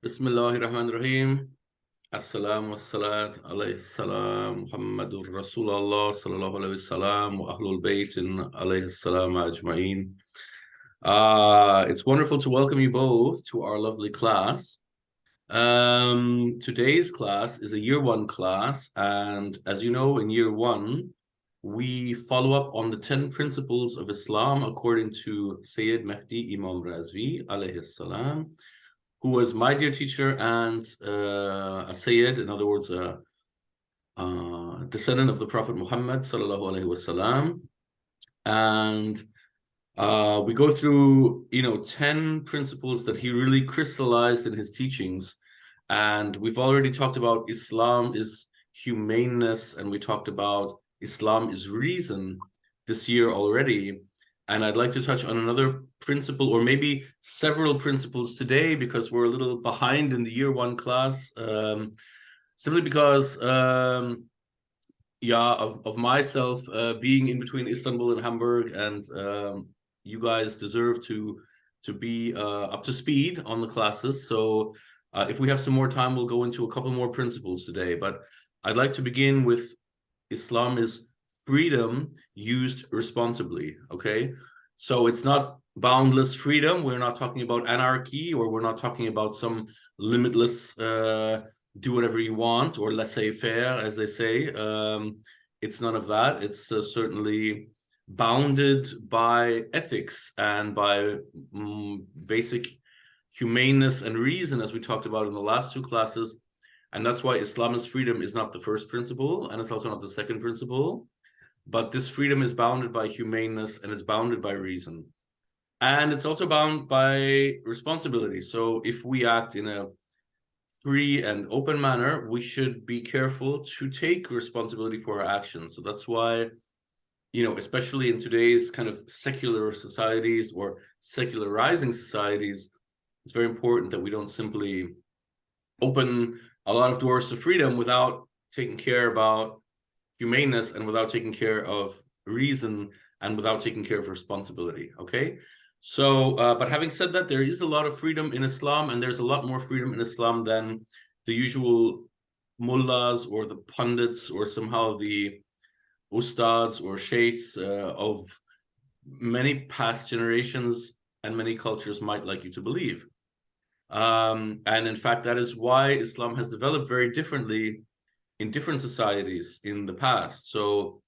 Bismillah ar-Rahman ar-Rahim. Assalamu wassalat alayhi salam Muhammadur Rasulullah sallallahu alayhi wasallam wa ahlul baytin alayhi salam ajma'in. It's wonderful to welcome you both to our lovely class. Today's class is a year one class, and as you know, in year one, we follow up on the 10 principles of Islam according to Seyyed Mehdi Imam Razvi alayhi salam, who was my dear teacher and a Sayyid, in other words, a descendant of the Prophet Muhammad sallallahu alaihi wasallam. And we go through, 10 principles that he really crystallized in his teachings. And we've already talked about Islam is humaneness, and we talked about Islam is reason this year already. And I'd like to touch on another principle, or maybe several principles today, because we're a little behind in the year one class, simply because, of myself being in between Istanbul and Hamburg, and you guys deserve to be up to speed on the classes. So if we have some more time, we'll go into a couple more principles today. But I'd like to begin with Islam is freedom used responsibly, okay? So it's not boundless freedom. We're not talking about anarchy, or we're not talking about some limitless do whatever you want, or laissez-faire, as they say. It's none of that. It's certainly bounded by ethics and by basic humaneness and reason, as we talked about in the last two classes. And that's why Islam is freedom is not the first principle, and it's also not the second principle. But this freedom is bounded by humaneness, and it's bounded by reason. And it's also bound by responsibility. So if we act in a free and open manner, we should be careful to take responsibility for our actions. So that's why, especially in today's kind of secular societies or secularizing societies, it's very important that we don't simply open a lot of doors to freedom without taking care about humaneness, and without taking care of reason, and without taking care of responsibility, okay? So, but having said that, there is a lot of freedom in Islam, and there's a lot more freedom in Islam than the usual mullahs or the pundits or somehow the ustads or sheikhs of many past generations and many cultures might like you to believe. And in fact, that is why Islam has developed very differently in different societies in the past. So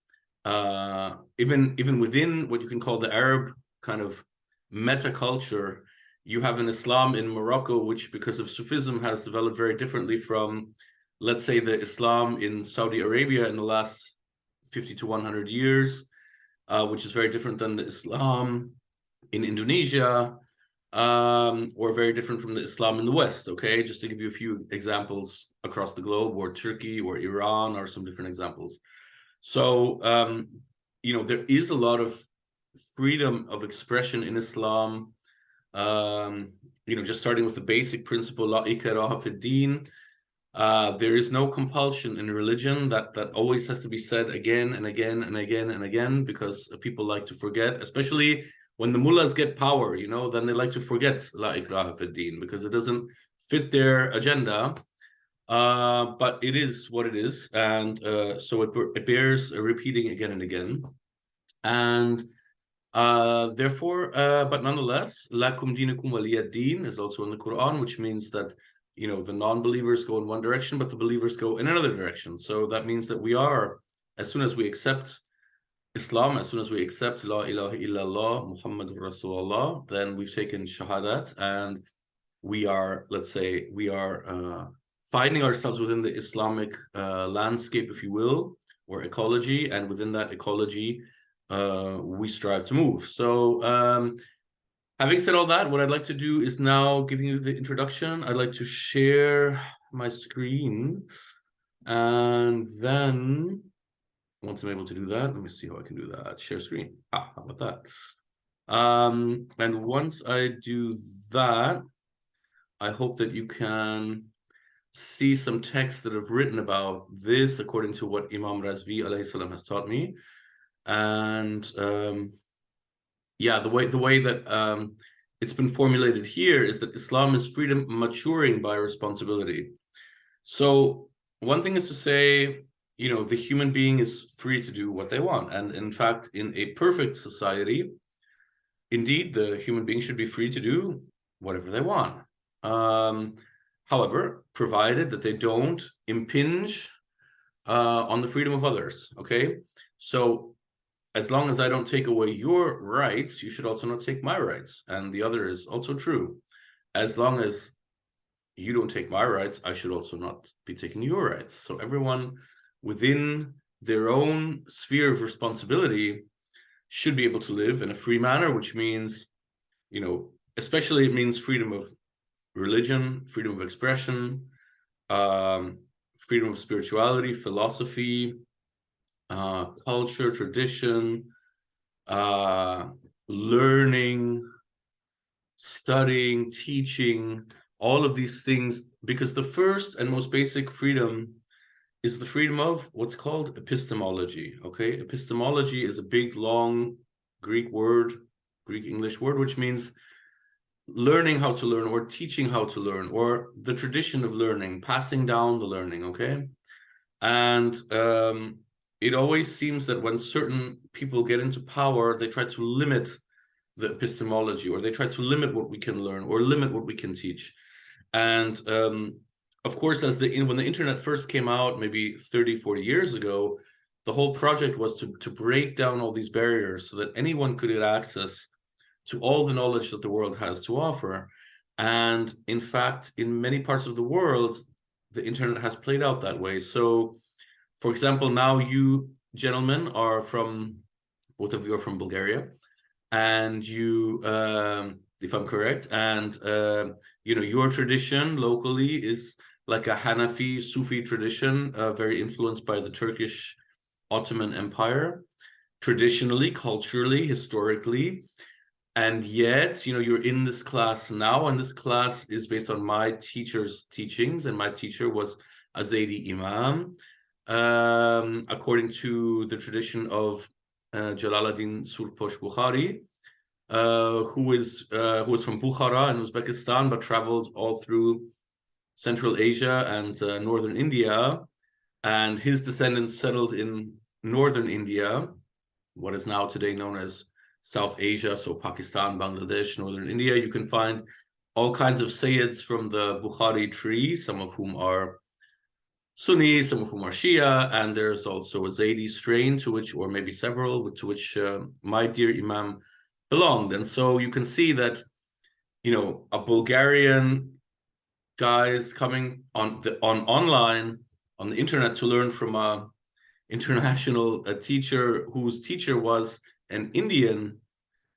even within what you can call the Arab kind of meta culture, you have an Islam in Morocco, which because of Sufism has developed very differently from, let's say, the Islam in Saudi Arabia in the last 50 to 100 years, which is very different than the Islam in Indonesia, or very different from the Islam in the West, okay? Just to give you a few examples across the globe, or Turkey or Iran are some different examples. So, there is a lot of freedom of expression in Islam, just starting with the basic principle, la ikraha fi din. There is no compulsion in religion. That always has to be said again and again and again and again, because people like to forget, especially when the mullahs get power, then they like to forget la ikraha fi din, because it doesn't fit their agenda. But it is what it is, and so it bears repeating again and again. And therefore, but nonetheless, lakum dinukum waliya din is also in the Quran, which means that the non-believers go in one direction, but the believers go in another direction. So that means that we are, as soon as we accept Islam, as soon as we accept La ilaha illallah Muhammadur Rasulullah, then we've taken shahadat, and we are, let's say, finding ourselves within the Islamic landscape, if you will, or ecology, and within that ecology, we strive to move. So, having said all that, what I'd like to do is now giving you the introduction. I'd like to share my screen, and then once I'm able to do that, let me see how I can do that. Share screen. How about that? And once I do that, I hope that you can see some texts that I've written about this according to what Imam Razvi alayhi salam has taught me. And the way that it's been formulated here is that Islam is freedom maturing by responsibility. So one thing is to say, the human being is free to do what they want. And in fact, in a perfect society, indeed, the human being should be free to do whatever they want. However, provided that they don't impinge on the freedom of others, okay? So as long as I don't take away your rights, you should also not take my rights. And the other is also true. As long as you don't take my rights, I should also not be taking your rights. So everyone within their own sphere of responsibility should be able to live in a free manner, which means, especially it means freedom of religion, freedom of expression, freedom of spirituality, philosophy, culture, tradition, learning, studying, teaching, all of these things, because the first and most basic freedom is the freedom of what's called epistemology, okay? Epistemology is a big, long Greek English word, which means learning how to learn or teaching how to learn or the tradition of learning, passing down the learning, okay? And it always seems that when certain people get into power, they try to limit the epistemology, or they try to limit what we can learn or limit what we can teach. And of course, when the internet first came out, maybe 30, 40 years ago, the whole project was to break down all these barriers so that anyone could get access to all the knowledge that the world has to offer. And in fact, in many parts of the world, the internet has played out that way. So, for example, now you gentlemen both of you are from Bulgaria, and you, if I'm correct, and your tradition locally is like a Hanafi Sufi tradition, very influenced by the Turkish Ottoman Empire, traditionally, culturally, historically. And yet, you're in this class now, and this class is based on my teacher's teachings, and my teacher was a Zaydi Imam, according to the tradition of Jalaluddin Surposh Bukhari, who was from Bukhara in Uzbekistan, but traveled all through Central Asia and northern India, and his descendants settled in northern India, what is now today known as South Asia, so Pakistan, Bangladesh, northern India. You can find all kinds of Sayyids from the Bukhari tree, some of whom are Sunni, some of whom are Shia, and there's also a Zaydi strain or maybe several, to which my dear Imam belonged. And so you can see that, a Bulgarian guys coming online on the internet to learn from a international teacher whose teacher was an Indian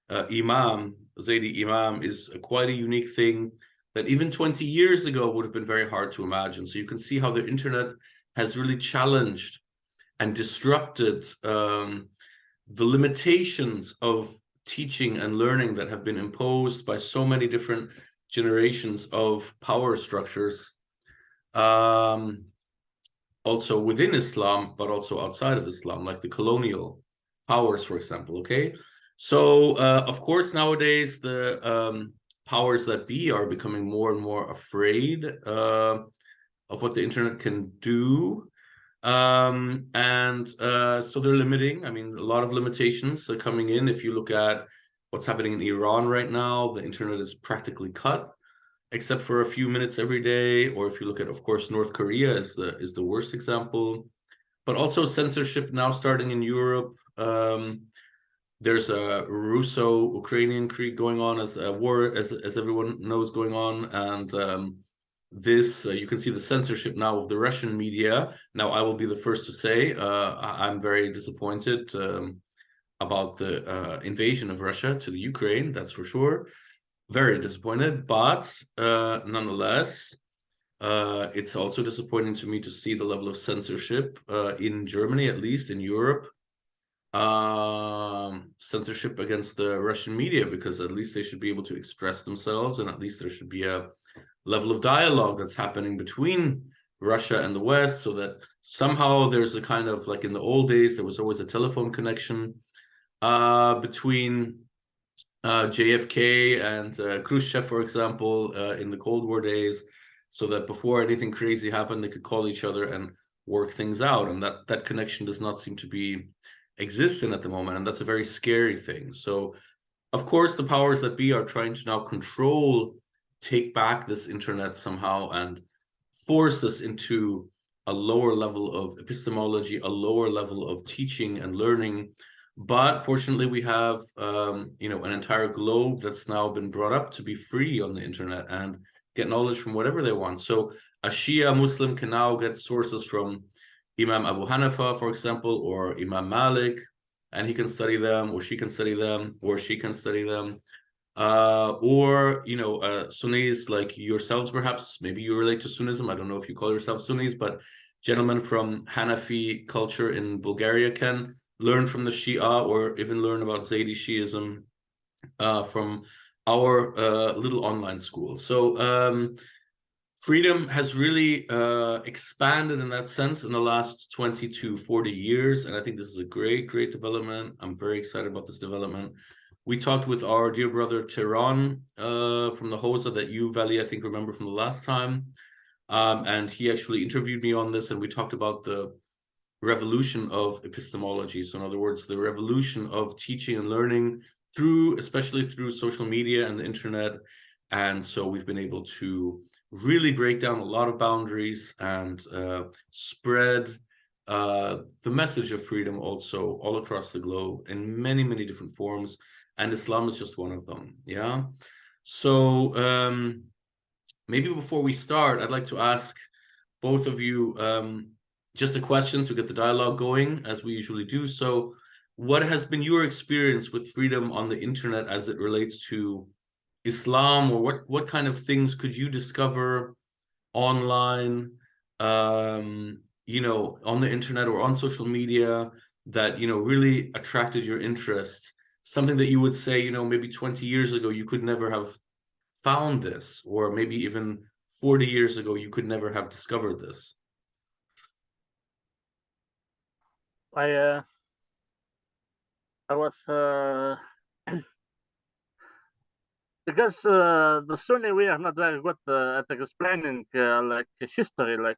Imam, Zaydi Imam, is quite a unique thing that even 20 years ago would have been very hard to imagine. So you can see how the internet has really challenged and disrupted the limitations of teaching and learning that have been imposed by so many different generations of power structures, also within Islam, but also outside of Islam, like the colonial powers, for example, okay? So, of course, nowadays, the powers that be are becoming more and more afraid of what the internet can do. So they're limiting. I mean, a lot of limitations are coming in. If you look at what's happening in Iran right now, the internet is practically cut, except for a few minutes every day. Or if you look at, of course, North Korea is the worst example, but also censorship now starting in Europe. There's a Russo-Ukrainian creed going on, as a war, as everyone knows, going on, and you can see the censorship now of the Russian media. Now, I will be the first to say I'm very disappointed about the invasion of Russia to the Ukraine. That's for sure. Very disappointed, but nonetheless, it's also disappointing to me to see the level of censorship in Germany, at least in Europe. Censorship against the Russian media, because at least they should be able to express themselves, and at least there should be a level of dialogue that's happening between Russia and the West, so that somehow there's a kind of, like in the old days, there was always a telephone connection between JFK and Khrushchev, for example, in the Cold War days, so that before anything crazy happened, they could call each other and work things out. And that connection does not seem to be existent at the moment. And that's a very scary thing. So, of course, the powers that be are trying to now take back this internet somehow and force us into a lower level of epistemology, a lower level of teaching and learning. But fortunately, we have an entire globe that's now been brought up to be free on the internet and get knowledge from whatever they want. So a Shia Muslim can now get sources from Imam Abu Hanifa, for example, or Imam Malik, and he can study them, or she can study them, or she can study them. Or Sunnis like yourselves, perhaps. Maybe you relate to Sunnism. I don't know if you call yourselves Sunnis, but gentlemen from Hanafi culture in Bulgaria can learn from the Shia, or even learn about Zaydi Shiism from our little online school. So freedom has really expanded in that sense in the last 20 to 40 years. And I think this is a great, great development. I'm very excited about this development. We talked with our dear brother Tehran from the HOSA that you, Vali, I think, remember from the last time. And he actually interviewed me on this, and we talked about the revolution of epistemology. So in other words, the revolution of teaching and learning especially through social media and the internet. And so we've been able to really break down a lot of boundaries and spread the message of freedom also all across the globe in many, many different forms. And Islam is just one of them. Yeah. So maybe before we start, I'd like to ask both of you just a question to get the dialogue going, as we usually do. So what has been your experience with freedom on the internet as it relates to Islam, or what kind of things could you discover online, on the internet or on social media that, really attracted your interest? Something that you would say, maybe 20 years ago, you could never have found this, or maybe even 40 years ago, you could never have discovered this. I was because the Sunni, we are not very good at explaining like history, like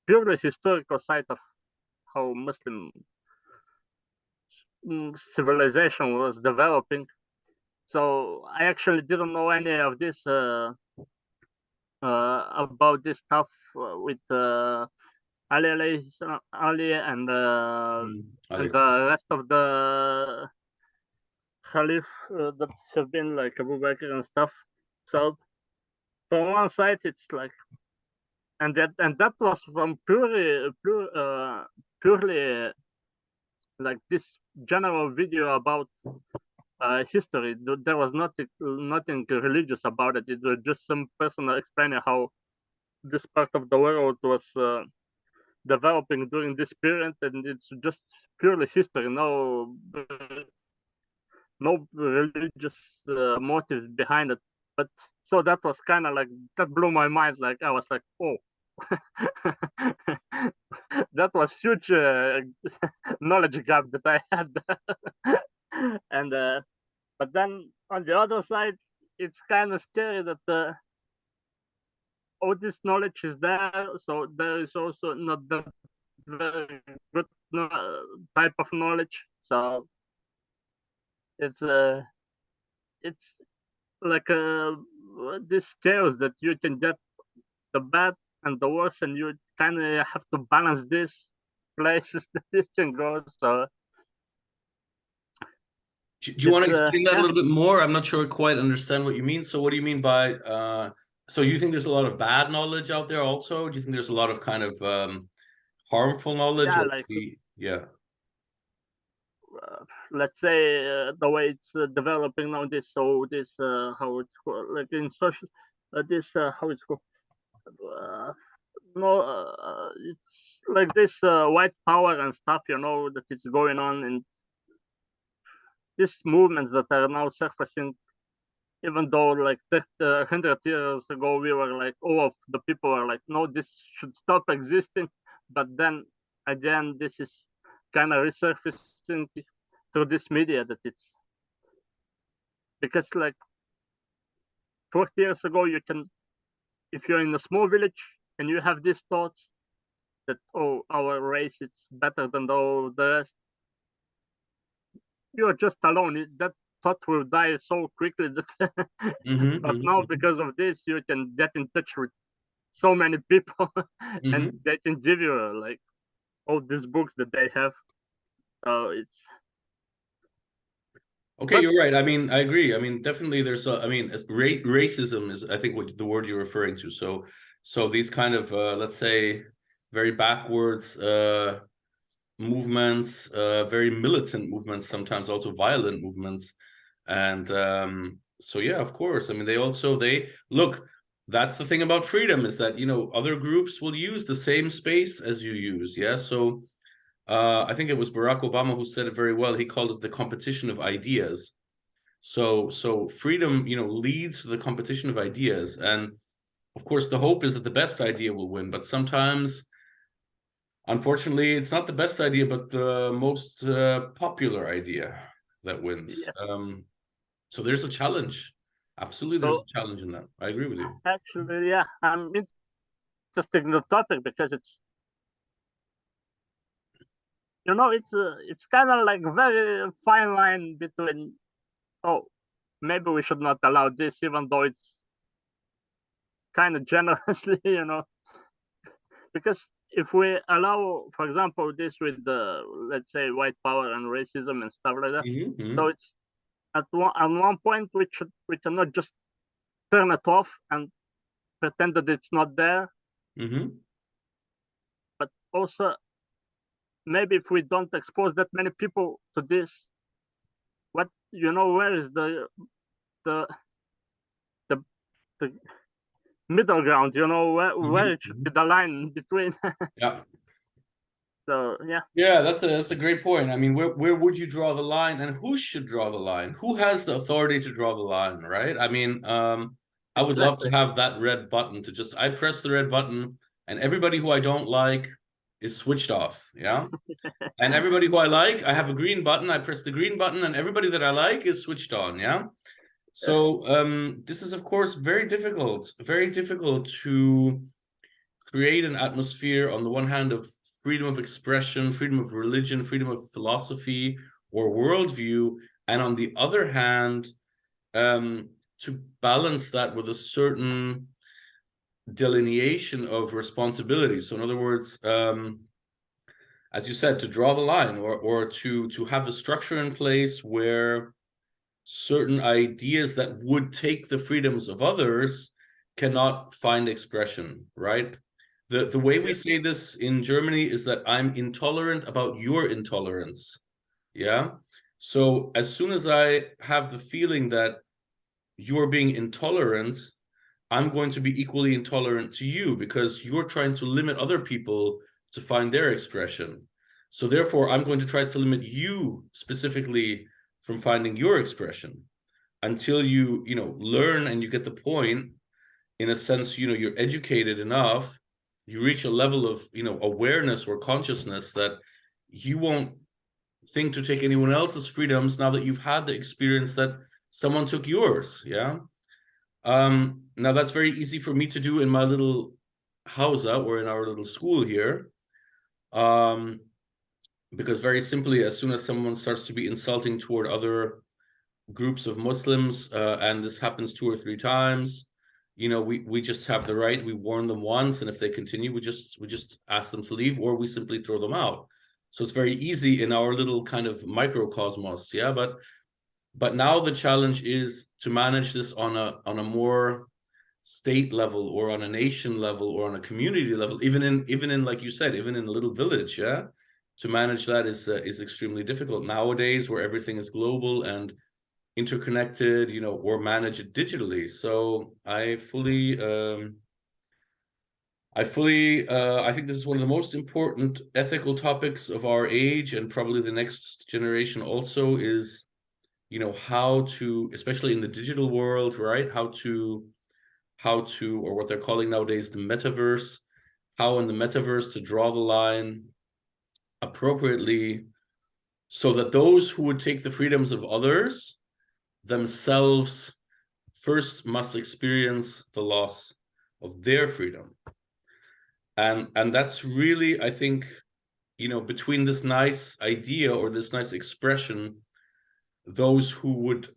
purely historical side of how Muslim civilization was developing. So I actually didn't know any of this about this stuff with Ali and the rest of the Khalif that have been like Abu Bakr and stuff. So from one side, it's like, and that was from purely like this general video about history. There was nothing religious about it. It was just some person explaining how this part of the world was developing during this period, and it's just purely history. No religious motives behind it. But so that was kind of like, that blew my mind. Like I was like, oh, that was huge knowledge gap that I had. And but then on the other side, it's kind of scary that all this knowledge is there, so there is also not that very good type of knowledge. So it's like this chaos that you can get the bad and the worst, and you kind of have to balance these places that you can go. So do you want to explain that a little bit more? I'm not sure I quite understand what you mean. So what do you mean by so you think there's a lot of bad knowledge out there also? Do you think there's a lot of kind of harmful knowledge? yeah, Or like yeah. let's say the way it's developing now, this how it's called, like in social this how it's called, no it's like this white power and stuff, that it's going on, and these movements that are now surfacing, even though like 100 years ago we were like, all of the people are like, no, this should stop existing, but then again this is kind of resurfacing through this media that it's because like 40 years ago, you can, if you're in a small village and you have these thoughts that, oh, our race is better than all the rest, you're just alone. That thought will die so quickly that but now because of this you can get in touch with so many people and they can give you like all these books that they have. It's Okay, you're right. I mean, I agree. I mean, definitely there's I mean, racism is, I think, what the word you're referring to. So these kind of, let's say, very backwards movements, very militant movements, sometimes also violent movements. And so, yeah, of course. I mean, they look, that's the thing about freedom, is that, other groups will use the same space as you use. Yeah. So I think it was Barack Obama who said it very well. He called it the competition of ideas. So freedom, leads to the competition of ideas. And of course, the hope is that the best idea will win. But sometimes, unfortunately, it's not the best idea, but the most popular idea that wins. yes. So there's a challenge. Absolutely, there's So a challenge in that. I agree with you. actually, yeah, I'm interested in the topic because it's kind of like very fine line between, oh, maybe we should not allow this, even though it's kind of generously, because if we allow, for example, this with the, let's say, white power and racism and stuff like that, so it's at one point we cannot just turn it off and pretend that it's not there. But also, maybe if we don't expose that many people to this, where is the the the middle ground? Where it should be the line between. Yeah. So yeah. Yeah, that's a great point. I mean, where would you draw the line, and who should draw the line? Who has the authority to draw the line, right? I mean, I would love to have that red button to just, I press the red button and everybody who I don't like is switched off, yeah? And everybody who I like, I have a green button, I press the green button and everybody that I like is switched on, yeah? So this is, of course, very difficult to create an atmosphere, on the one hand, of freedom of expression, freedom of religion, freedom of philosophy or worldview, and on the other hand, to balance that with a certain delineation of responsibility. So in other words, as you said, to draw the line, or to have a structure in place where certain ideas that would take the freedoms of others cannot find expression, right? The way we say this in Germany is that I'm intolerant about your intolerance. Yeah. So as soon as I have the feeling that you're being intolerant, I'm going to be equally intolerant to you, because you're trying to limit other people to find their expression. So therefore, I'm going to try to limit you specifically from finding your expression, until you learn and you get the point, in a sense, you're educated enough, you reach a level of awareness or consciousness that you won't think to take anyone else's freedoms now that you've had the experience that someone took yours. Yeah. Now that's very easy for me to do in my little house, or in our little school here, because very simply, as soon as someone starts to be insulting toward other groups of Muslims, and this happens 2 or 3 times, we just have the right, we warn them once, and if they continue, we just ask them to leave, or we simply throw them out. So it's very easy in our little kind of microcosmos. Yeah. But now the challenge is to manage this on a more state level, or on a nation level, or on a community level, even in like you said, even in a little village. Yeah. To manage that is extremely difficult nowadays, where everything is global and interconnected, or manage it digitally. So I think this is one of the most important ethical topics of our age, and probably the next generation also, is how to, especially in the digital world, right, how to, or what they're calling nowadays the metaverse, how in the metaverse to draw the line appropriately, so that those who would take the freedoms of others themselves first must experience the loss of their freedom. And that's really, I think, between this nice idea or this nice expression, those who would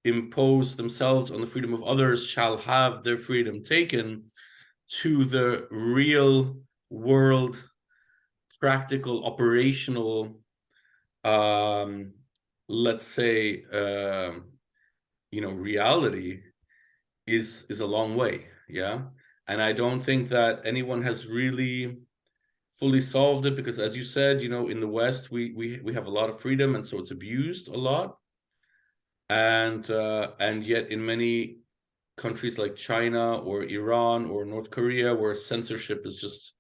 impose themselves on the freedom of others shall have their freedom taken, to the real world, practical, operational, let's say, reality is a long way. Yeah. And I don't think that anyone has really fully solved it, because as you said, in the West, we have a lot of freedom, and so it's abused a lot. And yet in many countries like China or Iran or North Korea, where censorship is just,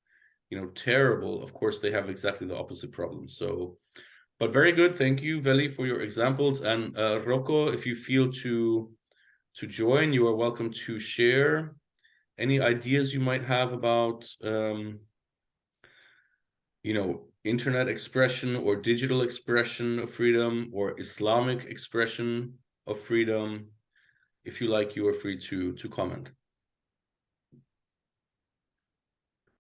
terrible, of course, they have exactly the opposite problem. So, but very good. Thank you, Veli, for your examples. And Rocco, if you feel to join, you are welcome to share any ideas you might have about, internet expression or digital expression of freedom, or Islamic expression of freedom. If you like, you are free to comment.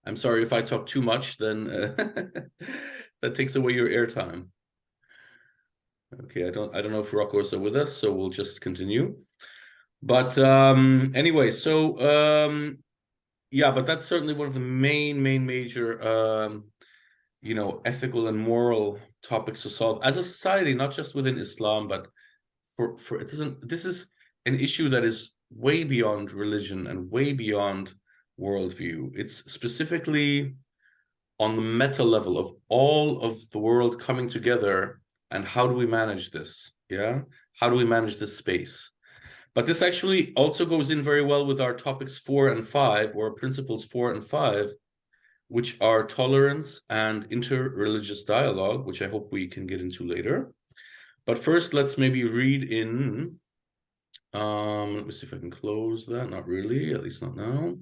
I'm sorry if I talk too much, then that takes away your airtime. Okay, I don't know if Rocco is with us, so we'll just continue. But anyway, so yeah, but that's certainly one of the major ethical and moral topics to solve as a society, not just within Islam, but for it doesn't. This is an issue that is way beyond religion and way beyond worldview. It's specifically on the meta level of all of the world coming together, and how do we manage this? Yeah, how do we manage this space? But this actually also goes in very well with our topics 4 and 5, or principles 4 and 5, which are tolerance and interreligious dialogue, which I hope we can get into later. But first, let's maybe read in, let me see if I can close that. Not really, at least not now.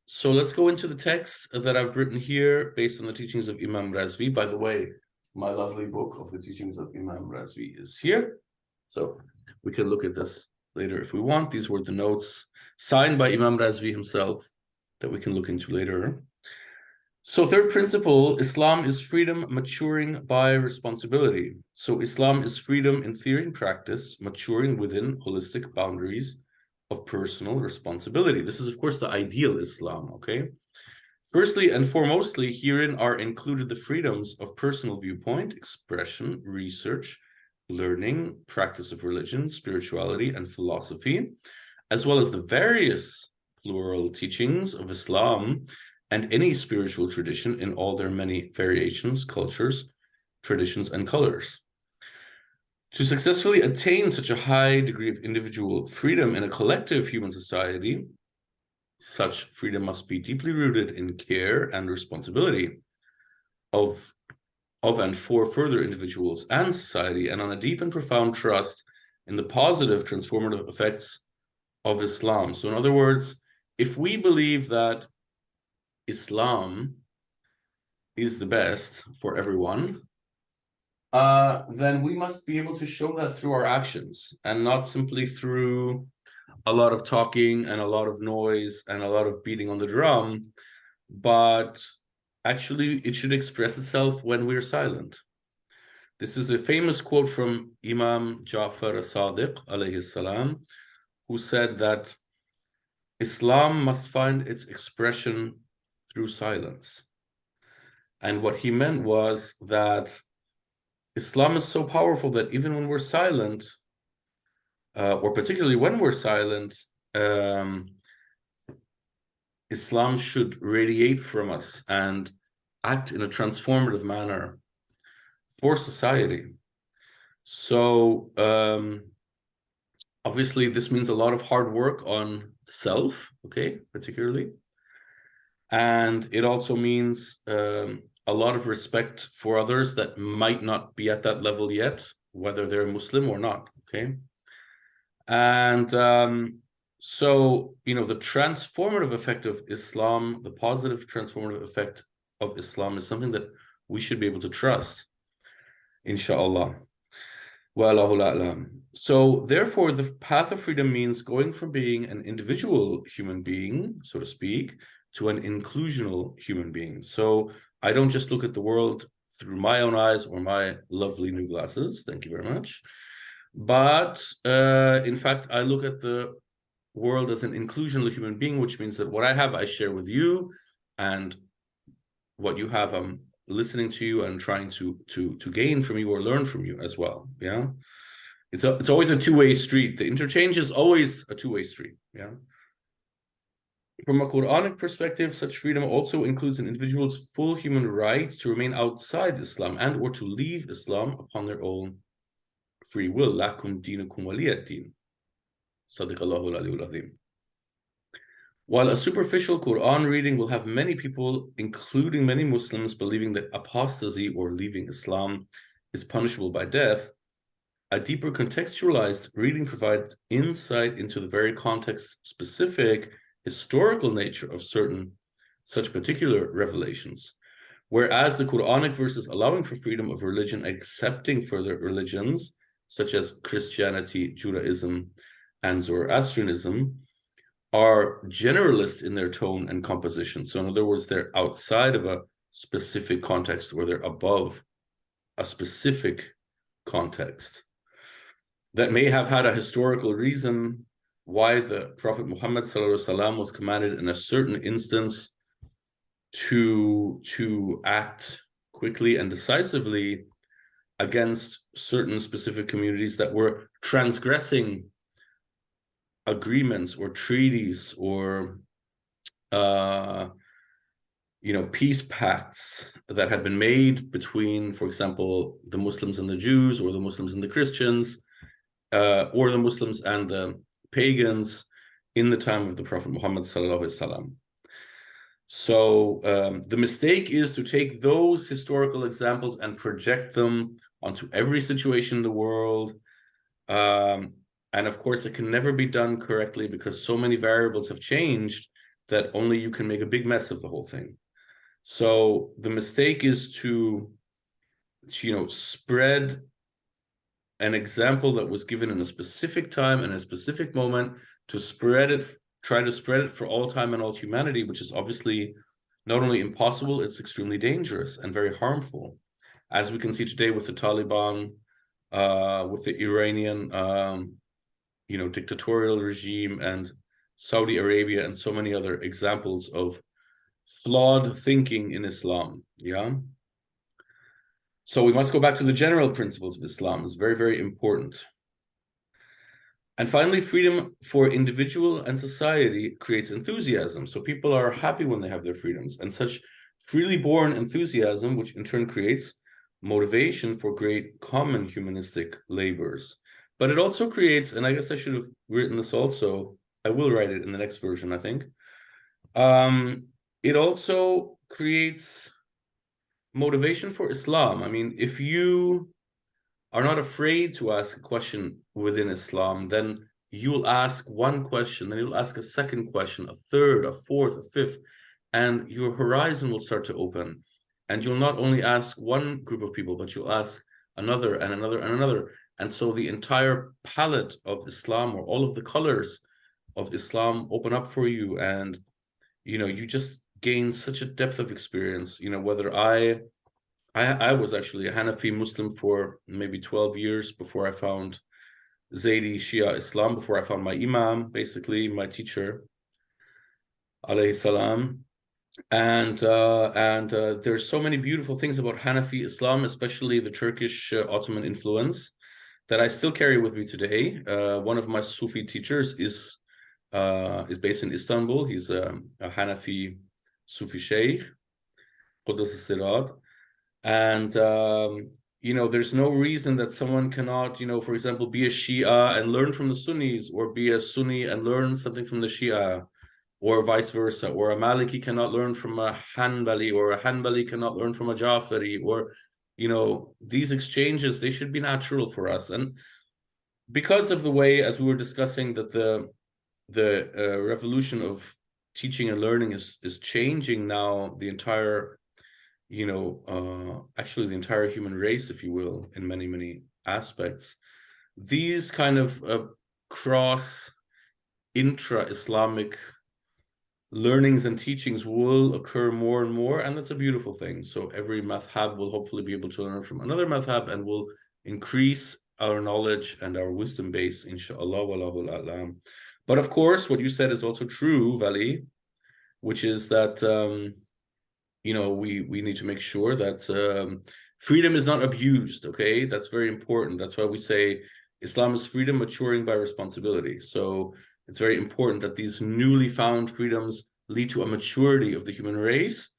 So let's go into the text that I've written here based on the teachings of Imam Razvi. By the way, my lovely book of the teachings of Imam Razvi is here. So we can look at this later if we want. These were the notes signed by Imam Razvi himself that we can look into later. So third principle, Islam is freedom maturing by responsibility. So Islam is freedom in theory and practice, maturing within holistic boundaries of personal responsibility. This is, of course, the ideal Islam, okay? Firstly and foremostly, herein are included the freedoms of personal viewpoint, expression, research, learning, practice of religion, spirituality, and philosophy, as well as the various plural teachings of Islam and any spiritual tradition in all their many variations, cultures, traditions, and colors. To successfully attain such a high degree of individual freedom in a collective human society, such freedom must be deeply rooted in care and responsibility of and for further individuals and society, and on a deep and profound trust in the positive transformative effects of Islam. So in other words, if we believe that Islam is the best for everyone, then we must be able to show that through our actions, and not simply through a lot of talking and a lot of noise and a lot of beating on the drum, but actually it should express itself when we're silent. This is a famous quote from Imam Ja'far as-Sadiq alayhi salam, who said that Islam must find its expression through silence. And what he meant was that Islam is so powerful that even when we're silent, or particularly when we're silent, Islam should radiate from us and act in a transformative manner for society. So obviously this means a lot of hard work on self, okay, particularly. And it also means a lot of respect for others that might not be at that level yet, whether they're Muslim or not, okay? And so, the transformative effect of Islam, the positive transformative effect of Islam, is something that we should be able to trust, inshallah. Wallahu a'lam. So therefore, the path of freedom means going from being an individual human being, so to speak, to an inclusional human being. So I don't just look at the world through my own eyes or my lovely new glasses. Thank you very much. But in fact, I look at the world as an inclusional human being, which means that what I have, I share with you, and what you have, I'm listening to you and trying to gain from you or learn from you as well. Yeah, it's always a two-way street. The interchange is always a two-way street. Yeah. From a Qur'anic perspective, such freedom also includes an individual's full human right to remain outside Islam and or to leave Islam upon their own free will. Lakum dinukum waliyad din. Sadaqallahu al-aliyyul azim. While a superficial Quran reading will have many people, including many Muslims, believing that apostasy or leaving Islam is punishable by death, a deeper contextualized reading provides insight into the very context-specific historical nature of certain such particular revelations. Whereas the Quranic verses allowing for freedom of religion, accepting further religions, such as Christianity, Judaism, and Zoroastrianism, are generalist in their tone and composition. So in other words, they're outside of a specific context or they're above a specific context that may have had a historical reason why the Prophet Muhammad ﷺ was commanded in a certain instance to act quickly and decisively against certain specific communities that were transgressing agreements or treaties or peace pacts that had been made between, for example, the Muslims and the Jews, or the Muslims and the Christians, or the Muslims and the pagans in the time of the Prophet Muhammad sallallahu alaihi wasallam. So the mistake is to take those historical examples and project them onto every situation in the world. And of course, it can never be done correctly because so many variables have changed that only you can make a big mess of the whole thing. So the mistake is to spread an example that was given in a specific time and a specific moment, to try to spread it for all time and all humanity, which is obviously not only impossible, it's extremely dangerous and very harmful. As we can see today with the Taliban, with the Iranian dictatorial regime, and Saudi Arabia, and so many other examples of flawed thinking in Islam. Yeah. So we must go back to the general principles of Islam. It's very, very important. And finally, freedom for individual and society creates enthusiasm. So people are happy when they have their freedoms, and such freely born enthusiasm, which in turn creates motivation for great common humanistic labors. But it also creates, and I guess I should have written this also, I will write it in the next version, I think. It also creates motivation for Islam. I mean, if you are not afraid to ask a question within Islam, then you'll ask one question, then you'll ask a second question, a third, a fourth, a fifth, and your horizon will start to open. And you'll not only ask one group of people, but you'll ask another and another and another. And so the entire palette of Islam, or all of the colors of Islam, open up for you. And, you just gain such a depth of experience. Whether I was actually a Hanafi Muslim for maybe 12 years before I found Zaydi Shia Islam, before I found my Imam, basically my teacher, alayhi salam. And there's so many beautiful things about Hanafi Islam, especially the Turkish Ottoman influence, that I still carry with me today. One of my Sufi teachers is based in Istanbul. He's a Hanafi Sufi Sheikh, Quddus Sirat. And there's no reason that someone cannot, for example, be a Shia and learn from the Sunnis, or be a Sunni and learn something from the Shia, or vice versa, or a Maliki cannot learn from a Hanbali, or a Hanbali cannot learn from a Jafari, or these exchanges, they should be natural for us. And because of the way, as we were discussing, that the revolution of teaching and learning is changing now the entire actually the entire human race, if you will, in many, many aspects. these kind of cross intra-Islamic learnings and teachings will occur more and more, and that's a beautiful thing. So every madhab will hopefully be able to learn from another madhab and will increase our knowledge and our wisdom base, inshallah, wallahu a'lam. But of course, what you said is also true, Vali, which is that you know, we need to make sure that freedom is not abused. Okay, that's very important. That's why we say Islam is freedom maturing by responsibility. So it's very important that these newly found freedoms lead to a maturity of the human race,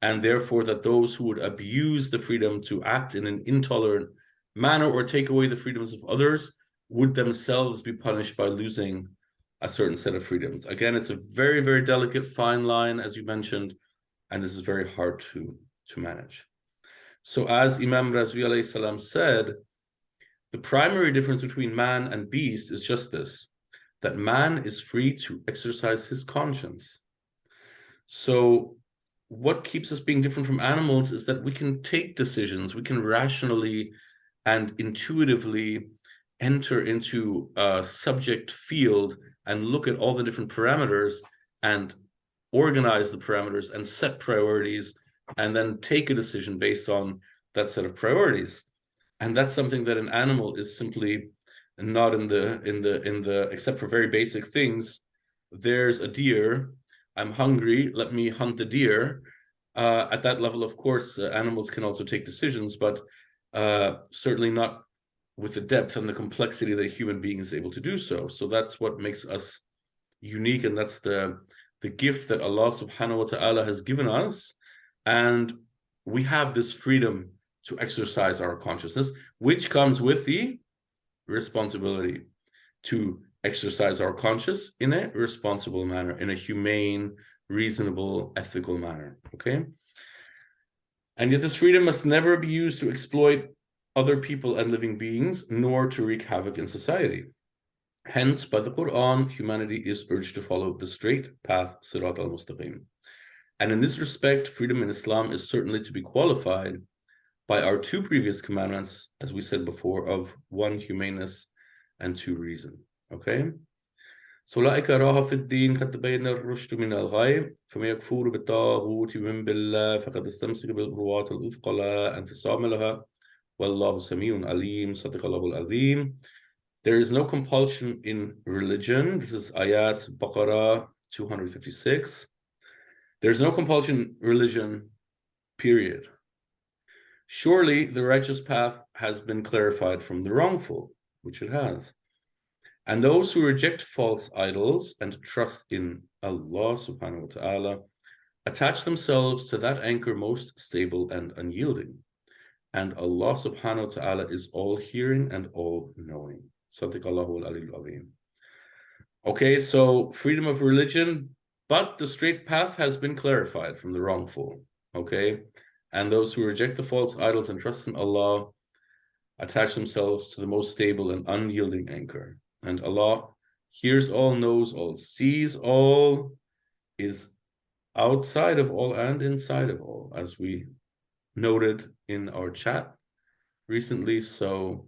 and therefore that those who would abuse the freedom to act in an intolerant manner or take away the freedoms of others would themselves be punished by losing a certain set of freedoms. Again, it's a very, very delicate, fine line, as you mentioned, and this is very hard to manage. So as Imam Razvi alayhi salam said, the primary difference between man and beast is just this, that man is free to exercise his conscience. So what keeps us being different from animals is that we can take decisions, we can rationally and intuitively enter into a subject field and look at all the different parameters and organize the parameters and set priorities and then take a decision based on that set of priorities. And that's something that an animal is simply not in the except for very basic things. There's a deer, I'm hungry, let me hunt the deer. At that level, of course, animals can also take decisions, but certainly not with the depth and the complexity that a human being is able to do so. So that's what makes us unique, and that's the gift that Allah subhanahu wa ta'ala has given us. And we have this freedom to exercise our consciousness, which comes with the responsibility to exercise our conscience in a responsible manner, in a humane, reasonable, ethical manner. Okay? And yet this freedom must never be used to exploit other people and living beings, nor to wreak havoc in society. Hence, by the Quran, humanity is urged to follow the straight path, Sirat al-Mustaqim. And in this respect, freedom in Islam is certainly to be qualified by our two previous commandments, as we said before, of 1, humaneness, and 2, reason. Okay? So لا إكراه في الدين قد تبين الرشد من الغي فمن يكفر بالطاغوت ومن بالله فقد استمسك بالعروة الوثقى لا انفصام لها والله سميع عليم صدق الله العظيم. There is no compulsion in religion. This is Ayat Baqarah 256. There's no compulsion in religion, period. Surely the righteous path has been clarified from the wrongful, which it has. And those who reject false idols and trust in Allah subhanahu wa ta'ala attach themselves to that anchor most stable and unyielding. And Allah subhanahu wa ta'ala is all hearing and all knowing. Okay, so freedom of religion, but the straight path has been clarified from the wrongful. Okay, and those who reject the false idols and trust in Allah attach themselves to the most stable and unyielding anchor. And Allah hears all, knows all, sees all, is outside of all and inside of all, as we noted in our chat recently. So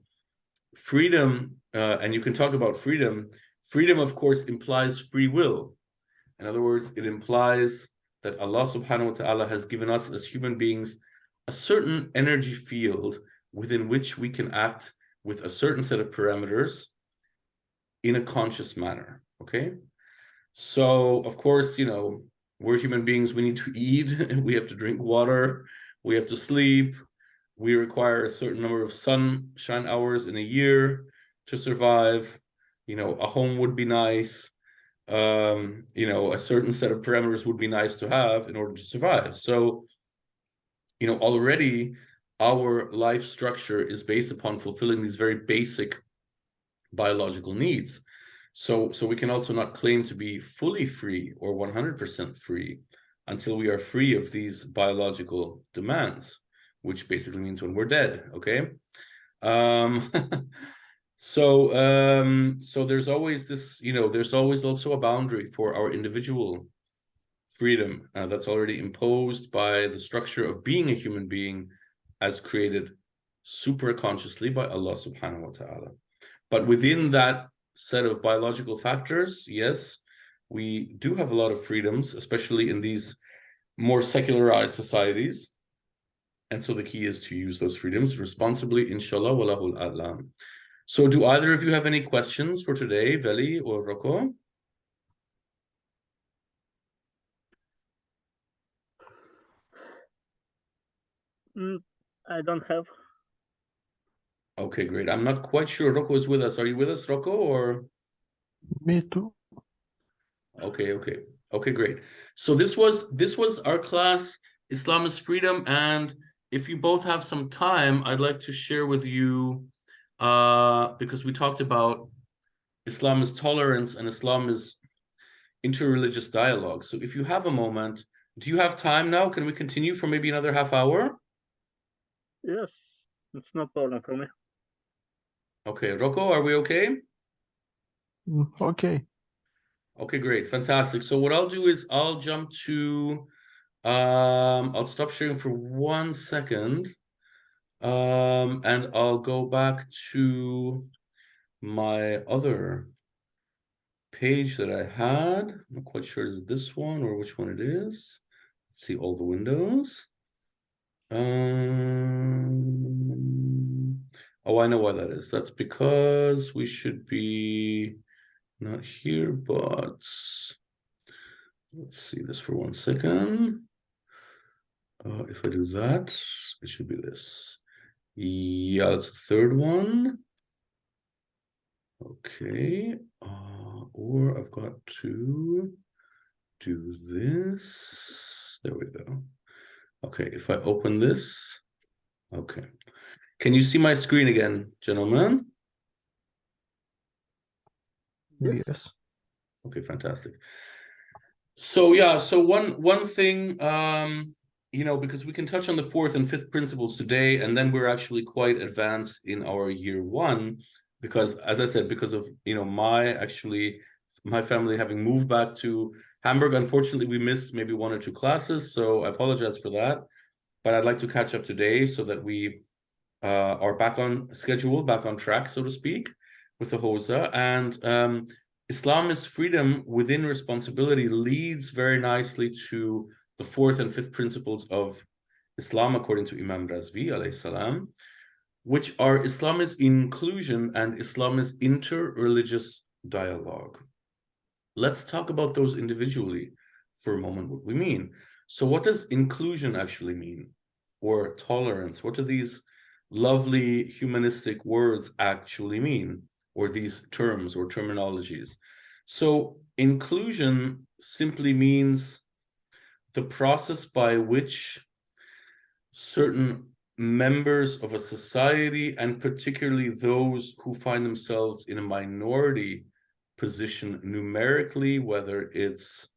freedom, and you can talk about freedom. Freedom, of course, implies free will. In other words, it implies that Allah subhanahu wa ta'ala has given us as human beings a certain energy field within which we can act with a certain set of parameters in a conscious manner. Okay? So, of course, you know, we're human beings, we need to eat, we have to drink water, we have to sleep, we require a certain number of sunshine hours in a year to survive. You know, a home would be nice. You know, a certain set of parameters would be nice to have in order to survive. So, you know, already our life structure is based upon fulfilling these very basic biological needs. So we can also not claim to be fully free or 100% free until we are free of these biological demands, which basically means when we're dead. Okay. So there's always this, you know, there's always also a boundary for our individual freedom that's already imposed by the structure of being a human being as created super consciously by Allah subhanahu wa ta'ala. But within that set of biological factors, yes, we do have a lot of freedoms, especially in these more secularized societies. And so the key is to use those freedoms responsibly, inshallah, walahul a'lam. So do either of you have any questions for today, Veli or Rocco? I don't have. Okay, great. I'm not quite sure Rocco is with us. Are you with us, Rocco, or? Me too. Okay, great. So this was our class, Islam is Freedom, and if you both have some time, I'd like to share with you, because we talked about Islam is tolerance and Islam is interreligious dialogue. So if you have a moment, do you have time now? Can we continue for maybe another half hour? Yes, it's no problem for me. Okay, Rocco, are we okay? Okay. Okay, great, fantastic. So what I'll do is I'll jump to, I'll stop sharing for 1 second, and I'll go back to my other page that I had. I'm not quite sure is this one or which one it is. Let's see all the windows. Oh, I know why that is. That's because we should be not here, but let's see this for 1 second. If I do that, it should be this. Yeah, that's the third one. Okay, or I've got to do this. There we go. Okay, if I open this, okay. Can you see my screen again, gentlemen? Yes. Okay, fantastic. So yeah, so one thing, you know, because we can touch on the fourth and fifth principles today, and then we're actually quite advanced in our year one, because as I said, because of, you know, my family having moved back to Hamburg, unfortunately, we missed maybe 1 or 2 classes, so I apologize for that. But I'd like to catch up today so that we are back on schedule, back on track, so to speak, with the Hosa. And Islam is freedom within responsibility leads very nicely to the fourth and fifth principles of Islam, according to Imam Razvi, alayhi salam, which are Islam is inclusion and Islam is interreligious dialogue. Let's talk about those individually for a moment, what we mean. So what does inclusion actually mean? Or tolerance? What do these lovely humanistic words actually mean? Or these terms or terminologies? So inclusion simply means the process by which certain members of a society, and particularly those who find themselves in a minority position numerically, whether it's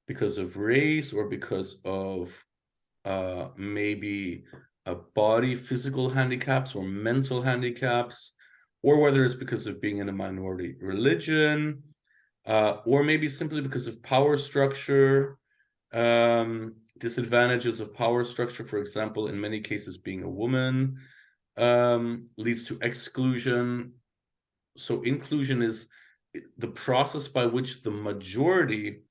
because of race or because of maybe a body physical handicaps or mental handicaps, or whether it's because of being in a minority religion, or maybe simply because of power structure, disadvantages of power structure, for example, in many cases being a woman, leads to exclusion. So inclusion is the process by which the majority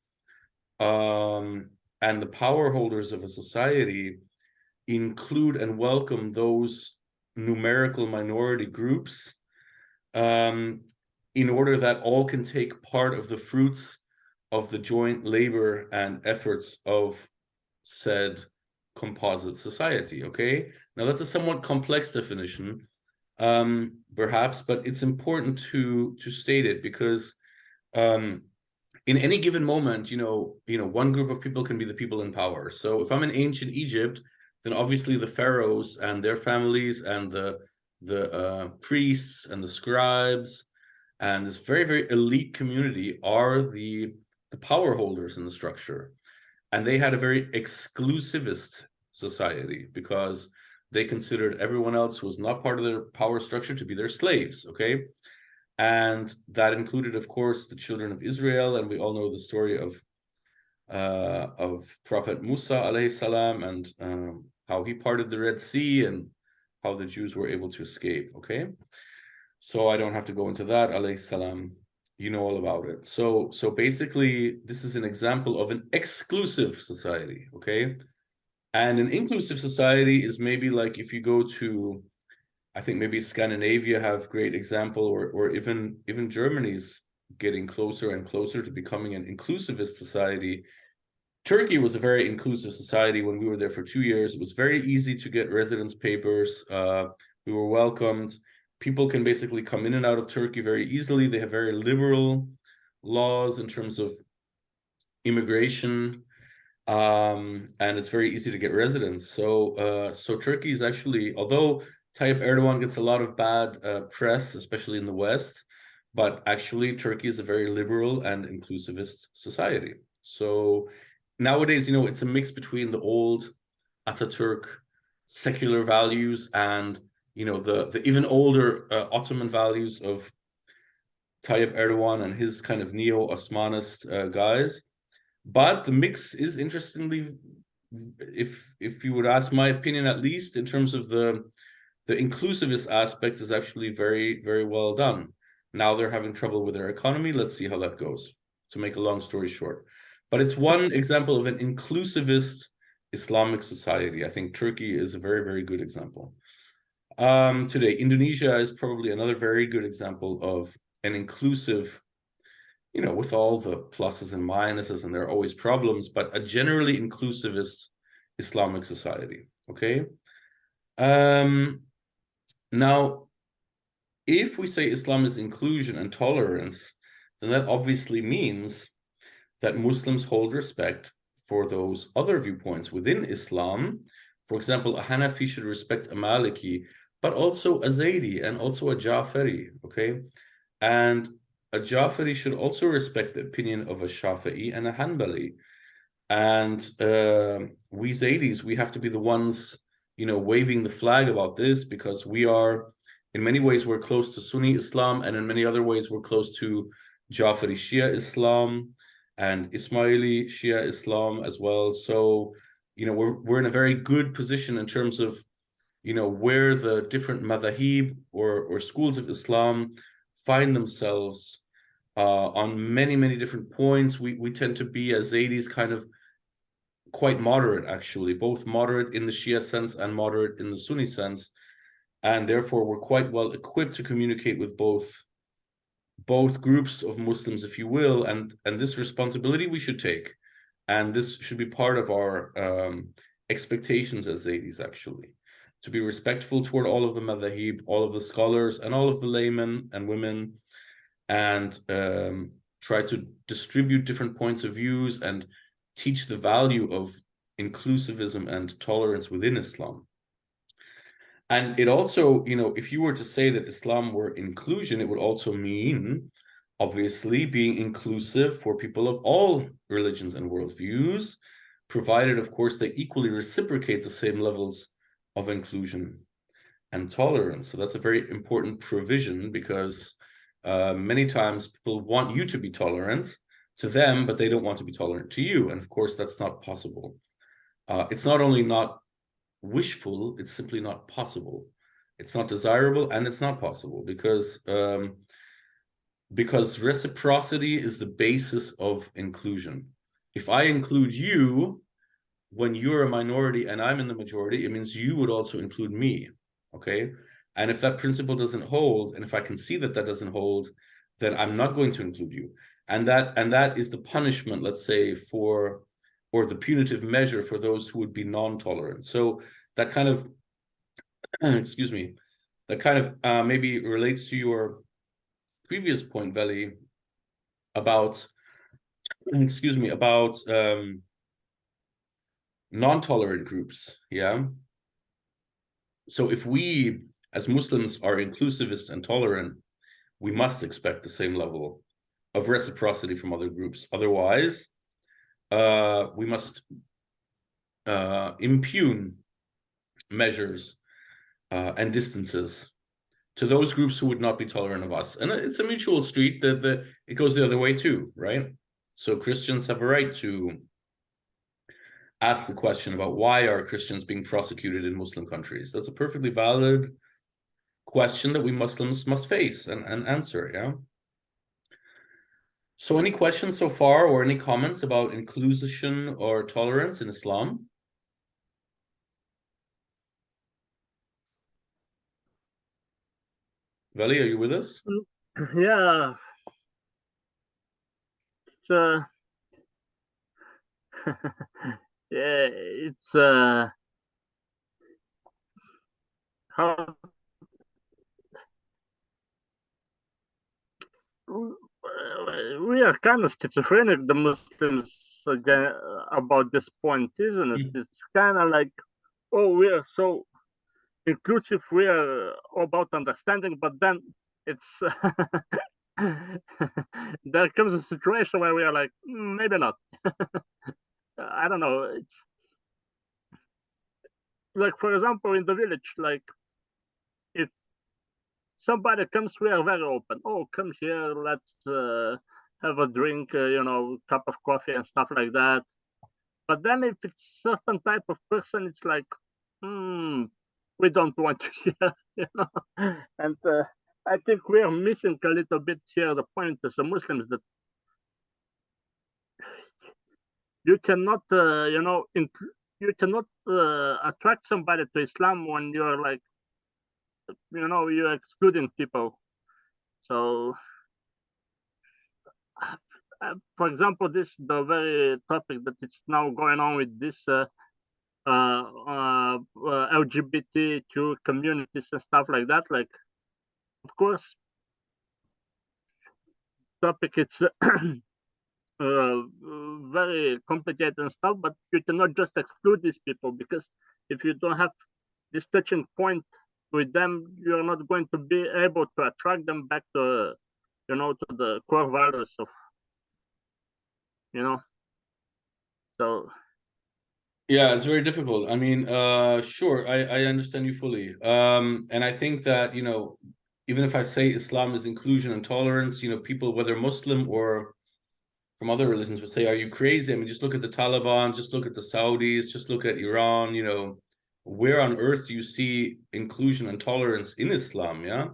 and the power holders of a society include and welcome those numerical minority groups, in order that all can take part of the fruits of the joint labor and efforts of said composite society. Okay, now that's a somewhat complex definition, perhaps, but it's important to state it because in any given moment, you know, one group of people can be the people in power. So if I'm in ancient Egypt, then obviously the pharaohs and their families and the priests and the scribes and this very, very elite community are the power holders in the structure. And they had a very exclusivist society because they considered everyone else who was not part of their power structure to be their slaves, okay? And that included, of course, the children of Israel, and we all know the story of Prophet Musa alayhi salam, and how he parted the Red Sea and how the Jews were able to escape. Okay, So I don't have to go into that. Alayhi salam. You know all about it. So basically, this is an example of an exclusive society, okay? And an inclusive society is maybe like if you go to, I think maybe Scandinavia have great example, or even Germany's getting closer and closer to becoming an inclusivist society. Turkey was a very inclusive society when we were there for 2 years. It was very easy to get residence papers. We were welcomed. People can basically come in and out of Turkey very easily. They have very liberal laws in terms of immigration, and it's very easy to get residence. So Turkey is actually, although Tayyip Erdogan gets a lot of bad press, especially in the West, but actually Turkey is a very liberal and inclusivist society. So nowadays, it's a mix between the old Ataturk secular values and the even older Ottoman values of Tayyip Erdogan and his kind of neo-Osmanist guys. But the mix is, interestingly, if you would ask my opinion, at least in terms of the inclusivist aspect, is actually very, very well done. Now they're having trouble with their economy. Let's see how that goes, to make a long story short. But it's one example of an inclusivist Islamic society. I think Turkey is a very, very good example. Today, Indonesia is probably another very good example of an inclusive, with all the pluses and minuses, and there are always problems, but a generally inclusivist Islamic society, okay? Now, if we say Islam is inclusion and tolerance, then that obviously means that Muslims hold respect for those other viewpoints within Islam. For example, a Hanafi should respect a Maliki, but also a Zaydi and also a Jafari, okay? And a Jafari should also respect the opinion of a Shafi'i and a Hanbali. And we Zaydis, we have to be the ones, waving the flag about this, because we are, in many ways, we're close to Sunni Islam, and in many other ways, we're close to Jafari Shia Islam and Ismaili Shia Islam as well. So, we're in a very good position in terms of, where the different madhahib or schools of Islam find themselves on many, many different points. We tend to be, as Zaydis, kind of quite moderate, actually, both moderate in the Shia sense and moderate in the Sunni sense. And therefore, we're quite well equipped to communicate with both groups of Muslims, if you will, and this responsibility we should take. And this should be part of our expectations as Zaydis, actually, to be respectful toward all of the madhahib, all of the scholars, and all of the laymen and women, and try to distribute different points of views and teach the value of inclusivism and tolerance within Islam. And it also, if you were to say that Islam were inclusion, it would also mean, obviously, being inclusive for people of all religions and worldviews, provided, of course, they equally reciprocate the same levels of inclusion and tolerance. So that's a very important provision, because many times people want you to be tolerant to them, but they don't want to be tolerant to you. And of course, that's not possible. It's not only not wishful, it's simply not possible. It's not desirable, and it's not possible, because reciprocity is the basis of inclusion. If I include you when you're a minority and I'm in the majority, it means you would also include me, okay? And if that principle doesn't hold, and if I can see that that doesn't hold, then I'm not going to include you. And that is the punishment, let's say, or the punitive measure for those who would be non-tolerant. So that kind of, excuse me, that kind of maybe relates to your previous point, Veli, about, excuse me, about non-tolerant groups, yeah? So if we, as Muslims, are inclusivist and tolerant, we must expect the same level of reciprocity from other groups. Otherwise, we must impugn measures and distances to those groups who would not be tolerant of us. And it's a mutual street that it goes the other way too, right? So Christians have a right to ask the question about why are Christians being prosecuted in Muslim countries. That's a perfectly valid question that we Muslims must face and answer. Yeah. So any questions so far, or any comments about inclusion or tolerance in Islam? Veli, are you with us? Yeah. It's, yeah, it's how we are kind of schizophrenic, the Muslims, about this point, isn't it? It's kind of like, oh, we are so inclusive, we are about understanding, but then it's there comes a situation where we are like, maybe not. I don't know. It's like, for example, in the village, like if somebody comes, we are very open. Oh, come here, let's have a drink, cup of coffee and stuff like that. But then if it's certain type of person, it's like, we don't want to hear, And I think we are missing a little bit here the point as a Muslims that you cannot, you cannot attract somebody to Islam when you're like, you're excluding people. So, for example, the very topic that is now going on with this LGBTQ communities and stuff like that. Like, of course, topic it's very complicated and stuff, but you cannot just exclude these people, because if you don't have this touching point with them, you're not going to be able to attract them back to, to the core values of, so. Yeah, it's very difficult. I mean, sure, I understand you fully. And I think that, even if I say Islam is inclusion and tolerance, people, whether Muslim or from other religions, would say, are you crazy? I mean, just look at the Taliban, just look at the Saudis, just look at Iran, where on earth do you see inclusion and tolerance in Islam? Yeah.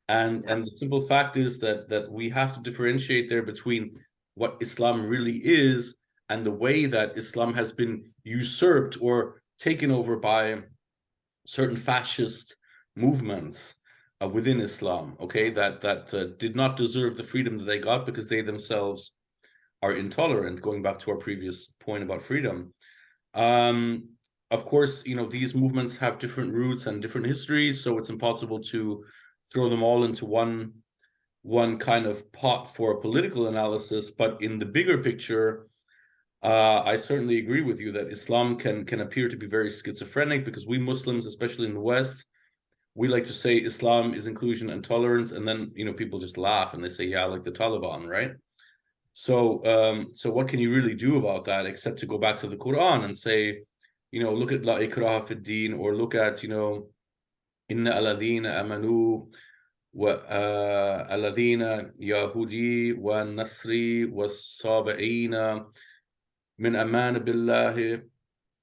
And the simple fact is that we have to differentiate there between what Islam really is and the way that Islam has been usurped or taken over by certain fascist movements within Islam, okay, that did not deserve the freedom that they got because they themselves are intolerant, going back to our previous point about freedom. Of course, these movements have different roots and different histories, so it's impossible to throw them all into one kind of pot for a political analysis. But in the bigger picture, I certainly agree with you that Islam can appear to be very schizophrenic, because we Muslims, especially in the West, we like to say Islam is inclusion and tolerance, and then people just laugh and they say, yeah, like the Taliban, right? So what can you really do about that except to go back to the Quran and say, look at La ikraha fi din, or look at, inna alladhina amanu wa alladhina yahudi wa nasri wa sabi'ina min aman billahi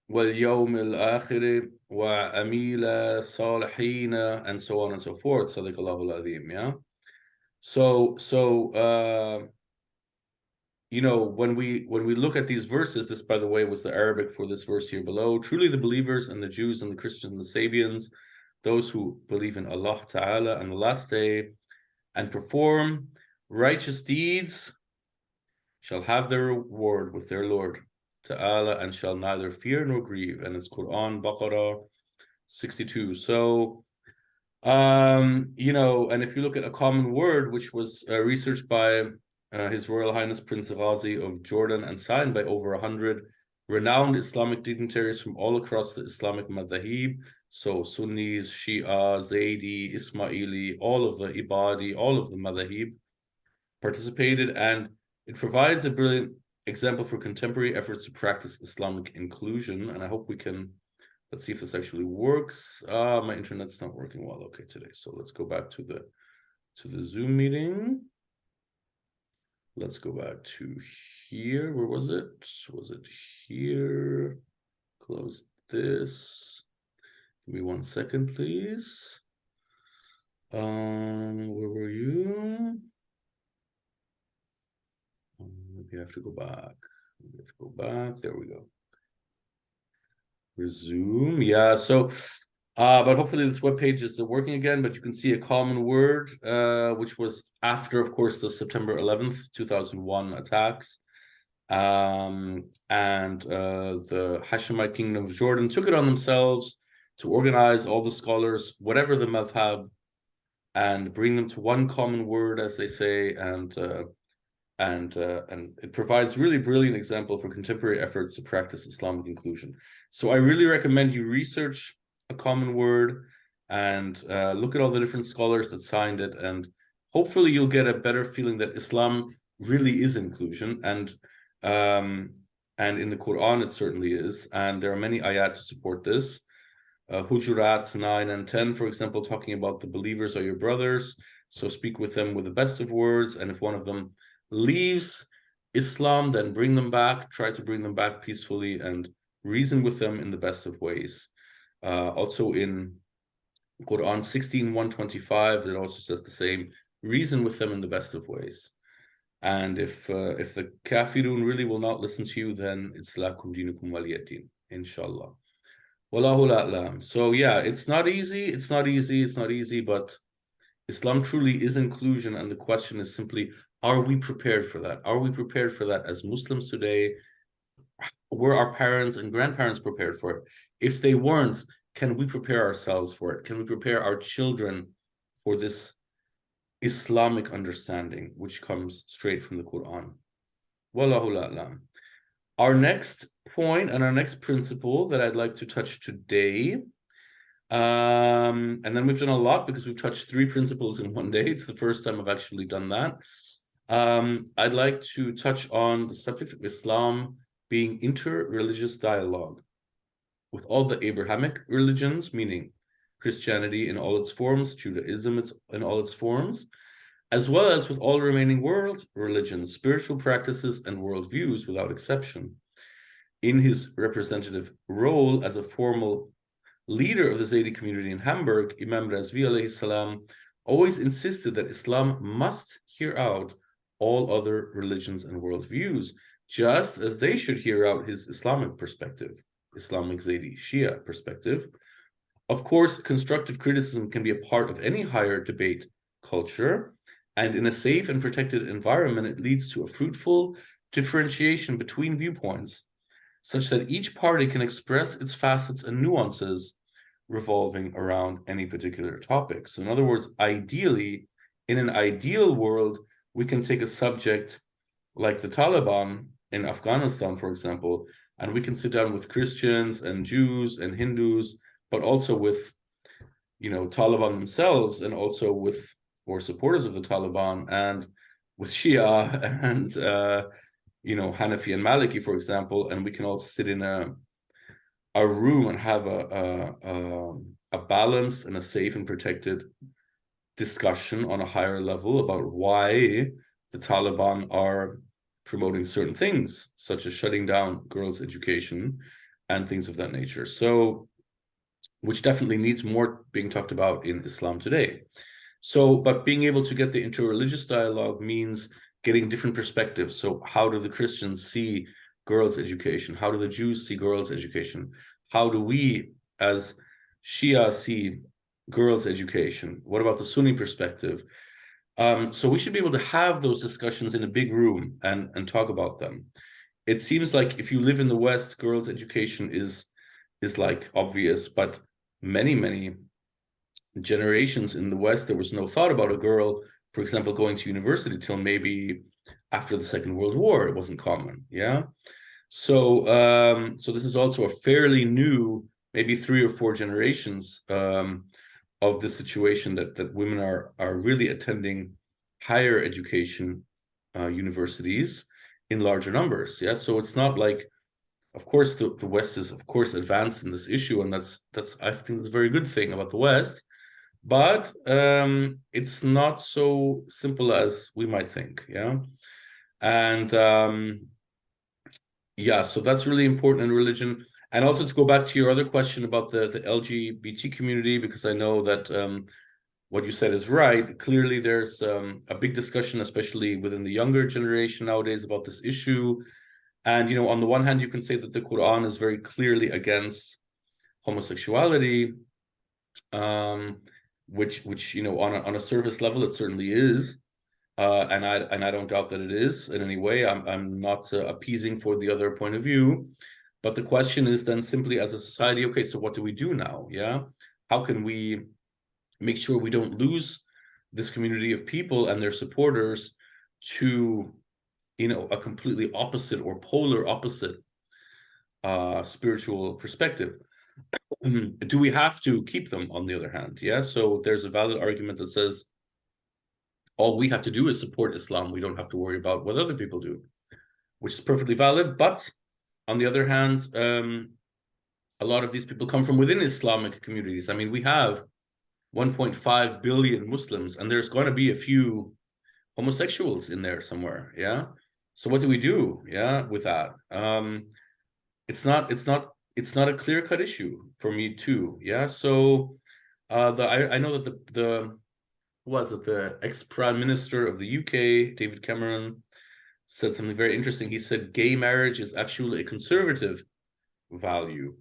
wal yawm al-akhir wa amila salihina, and so on and so forth. Sadaqallahu al-azim. Yeah. So when we look at these verses, this, by the way, was the Arabic for this verse here below. Truly the believers and the Jews and the Christians and the Sabians, those who believe in Allah Ta'ala and the last day and perform righteous deeds, shall have their reward with their Lord Ta'ala, and shall neither fear nor grieve. And it's Quran, Baqarah 62. So, and if you look at a common word, which was researched by His Royal Highness Prince Ghazi of Jordan and signed by over 100 renowned Islamic dignitaries from all across the Islamic madhahib, so Sunnis, Shia, Zaydi, Ismaili, all of the Ibadi, all of the madhahib participated, and it provides a brilliant example for contemporary efforts to practice Islamic inclusion. And I hope we can, let's see if this actually works. My internet's not working well, okay, today. So let's go back to the Zoom meeting. Let's go back to here. Where was it? Was it here? Close this. Give me 1 second, please. Where were you? Maybe I have to go back. There we go. Resume. Yeah. So, but hopefully this webpage is working again. But you can see a common word, which was after, of course, the September 11th, 2001 attacks. And the Hashemite Kingdom of Jordan took it on themselves to organize all the scholars, whatever the madhab, and bring them to one common word, as they say, and it provides really brilliant example for contemporary efforts to practice Islamic inclusion. So I really recommend you research a common word and look at all the different scholars that signed it, and hopefully you'll get a better feeling that Islam really is inclusion, and in the Quran it certainly is, and there are many ayat to support this. Hujurat 9 and 10, for example, talking about the believers are your brothers, so speak with them with the best of words, and if one of them leaves Islam, then bring them back, try to bring them back peacefully, and reason with them in the best of ways. Also in Quran 16:125, it also says the same, reason with them in the best of ways. And if the kafirun really will not listen to you, then it's lakum dinukum waliyadin, inshallah. Wallahu a'lam. So yeah, it's not easy, but Islam truly is inclusion, and the question is simply, are we prepared for that? Are we prepared for that as Muslims today? Were our parents and grandparents prepared for it? If they weren't, can we prepare ourselves for it? Can we prepare our children for this Islamic understanding, which comes straight from the Quran? Wallahu a'lam. Our next point and our next principle that I'd like to touch today, and then we've done a lot because we've touched 3 principles in one day. It's the first time I've actually done that. I'd like to touch on the subject of Islam being inter-religious dialogue with all the Abrahamic religions, meaning Christianity in all its forms, Judaism in all its forms, as well as with all remaining world religions, spiritual practices, and worldviews without exception. In his representative role as a formal leader of the Zaydi community in Hamburg, Imam Razvi alayhi salam always insisted that Islam must hear out all other religions and worldviews, just as they should hear out his Islamic perspective, Islamic Zaydi Shia perspective. Of course, constructive criticism can be a part of any higher debate culture, and in a safe and protected environment, it leads to a fruitful differentiation between viewpoints, such that each party can express its facets and nuances revolving around any particular topic. So in other words, ideally, in an ideal world, we can take a subject like the Taliban in Afghanistan, for example, and we can sit down with Christians and Jews and Hindus, but also with, Taliban themselves, and also with or supporters of the Taliban, and with Shia and Hanafi and Maliki, for example, and we can all sit in a room and have a balanced and a safe and protected discussion on a higher level about why the Taliban are promoting certain things, such as shutting down girls' education and things of that nature. So, which definitely needs more being talked about in Islam today. So, but being able to get the interreligious dialogue means getting different perspectives. So how do the Christians see girls' education? How do the Jews see girls' education? How do we as Shia see girls' education? What about the Sunni perspective? So we should be able to have those discussions in a big room and talk about them. It seems like if you live in the West, girls' education is like obvious, but many generations in the West, there was no thought about a girl, for example, going to university till maybe after the Second World War. It wasn't common, yeah. So so this is also a fairly new, maybe 3 or 4 generations of the situation that women are really attending higher education universities in larger numbers. Yeah, so it's not like, of course, the West is of course advanced in this issue, and that's I think that's a very good thing about the West. But it's not so simple as we might think, yeah. And yeah, so that's really important in religion. And also to go back to your other question about the LGBT community, because I know that what you said is right. Clearly, there's a big discussion, especially within the younger generation nowadays, about this issue. And, on the one hand, you can say that the Quran is very clearly against homosexuality, which on a surface level, it certainly is. And I don't doubt that it is in any way. I'm not appeasing for the other point of view. But the question is then simply as a society, okay, so what do we do now? Yeah. How can we make sure we don't lose this community of people and their supporters to, a completely opposite or polar opposite spiritual perspective? Do we have to keep them, on the other hand? Yeah. So there's a valid argument that says all we have to do is support Islam. We don't have to worry about what other people do, which is perfectly valid. But on the other hand, a lot of these people come from within Islamic communities. I mean, we have 1.5 billion Muslims, and there's going to be a few homosexuals in there somewhere. Yeah. So what do we do? Yeah, with that, it's not a clear-cut issue for me too. Yeah. So I know that the ex-prime minister of the UK, David Cameron, said something very interesting. He said gay marriage is actually a conservative value,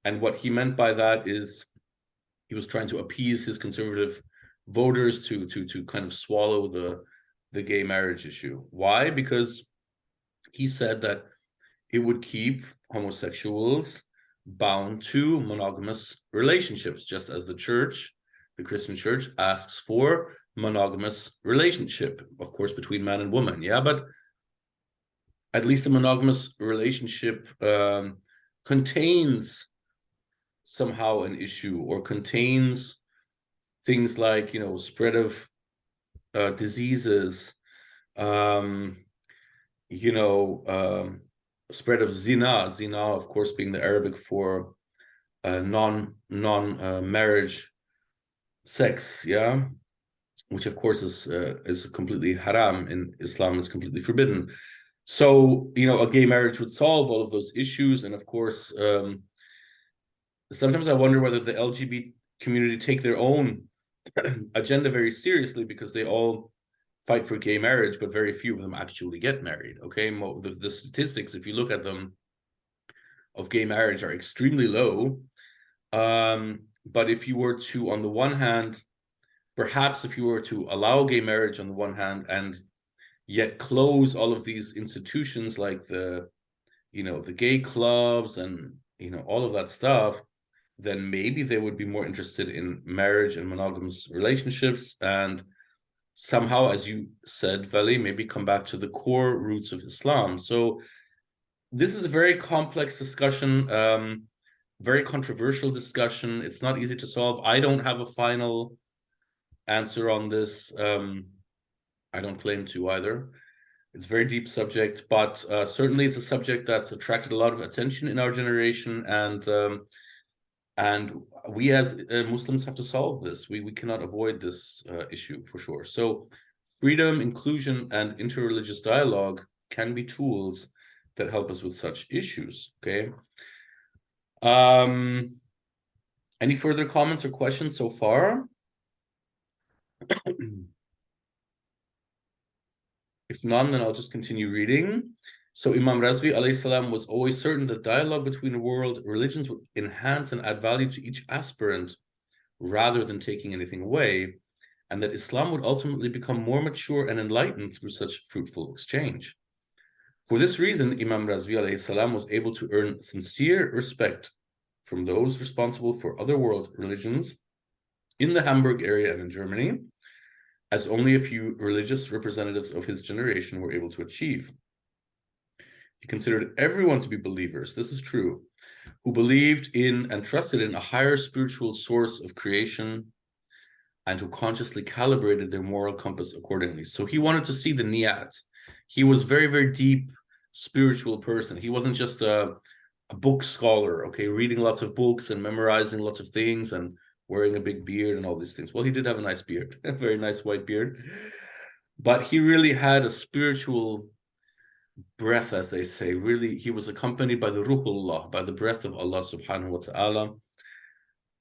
and what he meant by that is he was trying to appease his conservative voters to kind of swallow the gay marriage issue. Why? Because he said that it would keep homosexuals bound to monogamous relationships, just as the Christian church, asks for monogamous relationship, of course, between man and woman. Yeah, but at least a monogamous relationship contains somehow an issue, or contains things like spread of diseases, spread of zina, of course, being the Arabic for non marriage sex, yeah, which of course is completely haram in Islam. It's completely forbidden. So a gay marriage would solve all of those issues. And of course, sometimes I wonder whether the LGBT community take their own agenda very seriously, because they all fight for gay marriage, but very few of them actually get married. Okay, the statistics, if you look at them, of gay marriage are extremely low. But if you were to, on the one hand, perhaps if you were to allow gay marriage on the one hand, and yet close all of these institutions like the gay clubs and all of that stuff, then maybe they would be more interested in marriage and monogamous relationships, and somehow, as you said, Veli, maybe come back to the core roots of Islam. So this is a very complex discussion, very controversial discussion. It's not easy to solve. I don't have a final answer on this. I don't claim to either. It's a very deep subject, but certainly it's a subject that's attracted a lot of attention in our generation, and we as Muslims have to solve this. We cannot avoid this issue for sure. So freedom, inclusion, and interreligious dialogue can be tools that help us with such issues. Okay. Any further comments or questions so far? If none, then I'll just continue reading. So Imam Razvi alayhi salam was always certain that dialogue between world religions would enhance and add value to each aspirant rather than taking anything away, and that Islam would ultimately become more mature and enlightened through such fruitful exchange. For this reason, Imam Razvi alayhi salam was able to earn sincere respect from those responsible for other world religions in the Hamburg area and in Germany, as only a few religious representatives of his generation were able to achieve. He considered everyone to be believers, this is true, who believed in and trusted in a higher spiritual source of creation, and who consciously calibrated their moral compass accordingly. So he wanted to see the niyat. He was very, very deep spiritual person. He wasn't just a book scholar, okay, reading lots of books and memorizing lots of things and wearing a big beard and all these things. Well, he did have a nice beard, a very nice white beard. But he really had a spiritual breath, as they say. Really, he was accompanied by the Ruhullah, by the breath of Allah subhanahu wa ta'ala.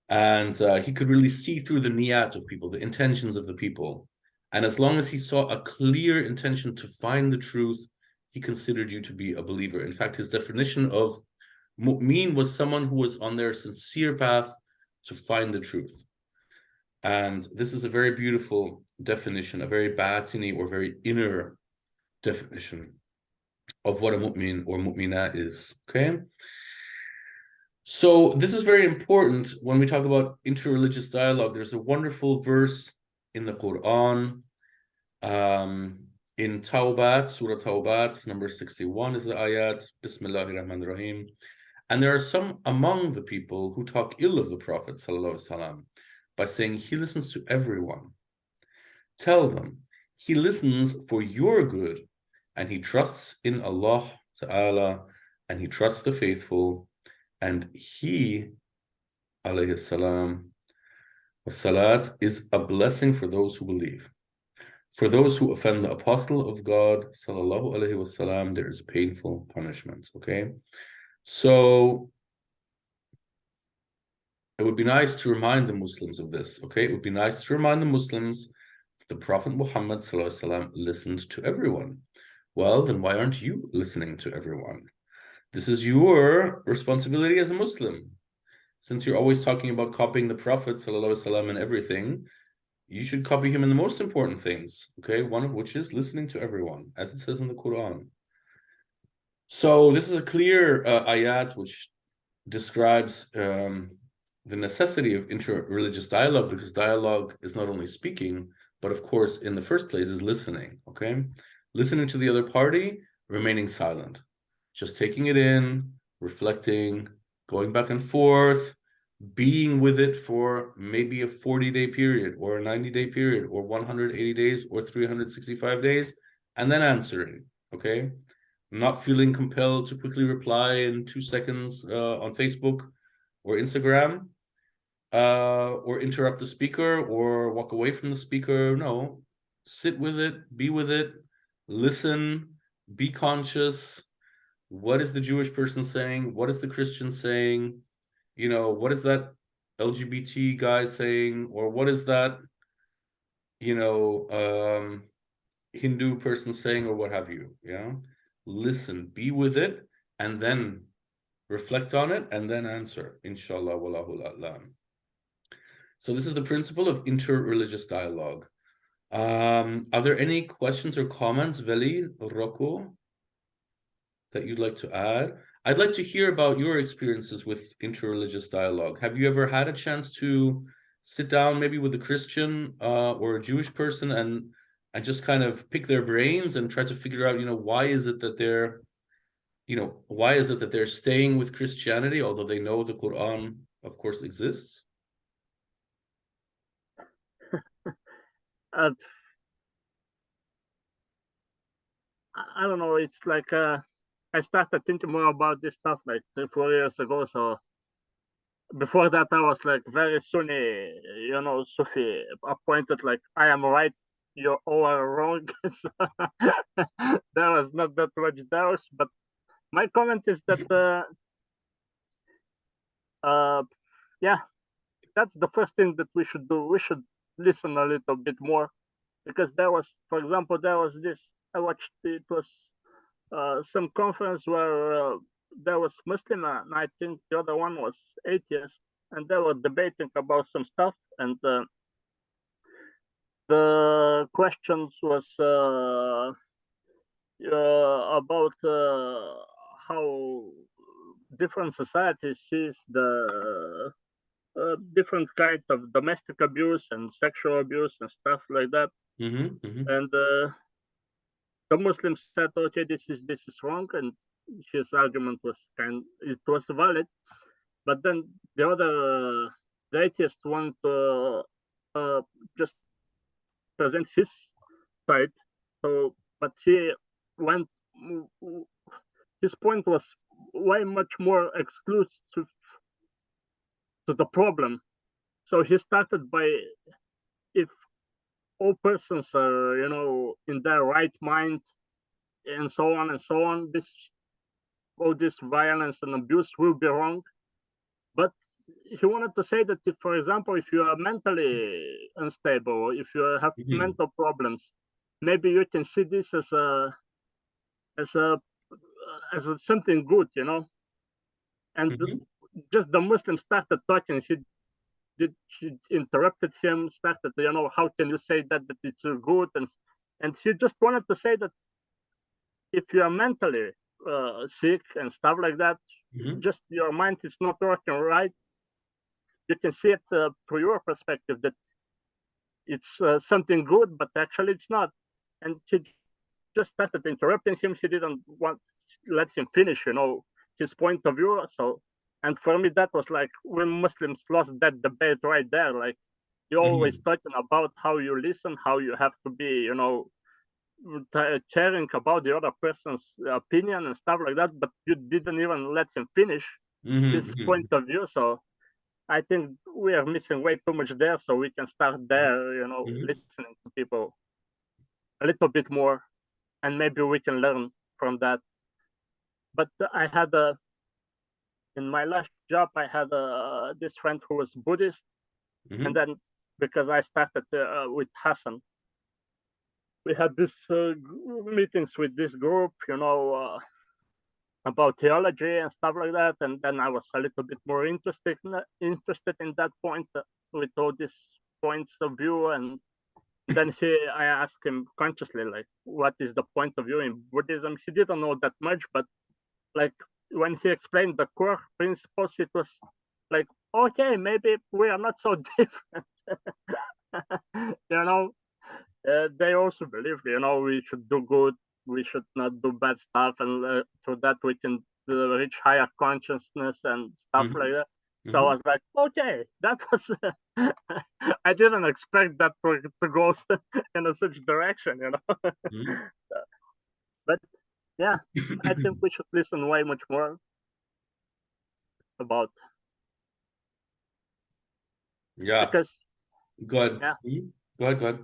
And he could really see through the niyat of people, the intentions of the people. And as long as he saw a clear intention to find the truth, he considered you to be a believer. In fact, his definition of mu'min was someone who was on their sincere path to find the truth. And this is a very beautiful definition, a very batini or very inner definition of what a mu'min or mu'mina is, okay? So this is very important when we talk about interreligious dialogue. There's a wonderful verse in the Quran, in Tawbat, Surah Tawbat, number 61 is the ayat, Bismillah ar-Rahman ar-Rahim. And there are some among the people who talk ill of the Prophet ﷺ by saying he listens to everyone. Tell them, he listens for your good, and he trusts in Allah Ta'ala, and he trusts the faithful, and he, alayhi salam, was-salat, is a blessing for those who believe. For those who offend the apostle of God, sallallahu alayhi wasallam, there is painful punishment, okay? So it would be nice to remind the Muslims of this, okay? It would be nice to remind the Muslims that the Prophet Muhammad sallallahu alayhi wasallam listened to everyone. Well, then why aren't you listening to everyone? This is your responsibility as a Muslim. Since you're always talking about copying the Prophet sallallahu alaihi wasallam and everything, you should copy him in the most important things, okay? One of which is listening to everyone, as it says in the Quran. So this is a clear ayat which describes the necessity of interreligious dialogue, because dialogue is not only speaking, but of course, in the first place, is listening, okay? Listening to the other party, remaining silent. Just taking it in, reflecting, going back and forth, being with it for maybe a 40-day period or a 90-day period or 180 days or 365 days, and then answering, okay? Not feeling compelled to quickly reply in 2 seconds on Facebook or Instagram, or interrupt the speaker or walk away from the speaker. No, sit with it, be with it, listen, be conscious. What is the Jewish person saying? What is the Christian saying? You know, what is that LGBT guy saying? Or what is that, you know, Hindu person saying, or what have you? Yeah, listen, be with it, and then reflect on it, and then answer. Inshallah, wallahu a'lam. So this is the principle of interreligious dialogue. Are there any questions or comments, Veli, Rocco, that you'd like to add? I'd like to hear about your experiences with interreligious dialogue. Have you ever had a chance to sit down maybe with a Christian or a Jewish person and just kind of pick their brains and try to figure out, you know, why is it that they're staying with Christianity, although they know the Quran, of course, exists? I don't know. It's like I started thinking more about this stuff like 3-4 years ago. So before that, I was like very Sunni, you know, Sufi appointed. Like I am right, you're all wrong. So there was not that much doubts. But my comment is that yeah, that's the first thing that we should do. We should listen a little bit more, because there was, for example, there was this. I watched. It was some conference where there was Muslim, and I think the other one was atheist, and they were debating about some stuff, and the questions was about how different societies sees the different kinds of domestic abuse and sexual abuse and stuff like that. And the Muslims said, okay, this is wrong, and his argument was valid. But then the other the atheist want to just present his side. So, but he went. His point was way much more exclusive to the problem. So he started by, if all persons are, you know, in their right mind, and so on and so on, all this violence and abuse will be wrong. But he wanted to say that, if, for example, if you are mentally unstable, or if you have mental problems, maybe you can see this as something good, you know. And just the Muslim started talking. She interrupted him, started, you know, how can you say that it's good? And she just wanted to say that if you are mentally sick and stuff like that, just your mind is not working right. You can see it through your perspective that it's something good, but actually it's not. And she just started interrupting him. She didn't want let him finish, you know, his point of view. So, and for me, that was like when Muslims lost that debate right there. Like, you're always talking about how you listen, how you have to be, you know, caring about the other person's opinion and stuff like that, but you didn't even let him finish his point of view. So I think we are missing way too much there. So we can start there, you know, listening to people a little bit more, and maybe we can learn from that. But I had in my last job, I had this friend who was Buddhist, and then because I started with Hassan, we had this meetings with this group, you know, about theology and stuff like that. And then I was a little bit more interested in that point with all these points of view. And then I asked him consciously, like, what is the point of view in Buddhism? He didn't know that much, but like when he explained the core principles, it was like, okay, maybe we are not so different. You know, they also believe, you know, we should do good, we should not do bad stuff, and through that we can reach higher consciousness and stuff like that. So I was like, okay, that was. I didn't expect that to go in such direction, you know. But yeah, I think we should listen way much more about. Yeah. Because. Good. Yeah. Go ahead.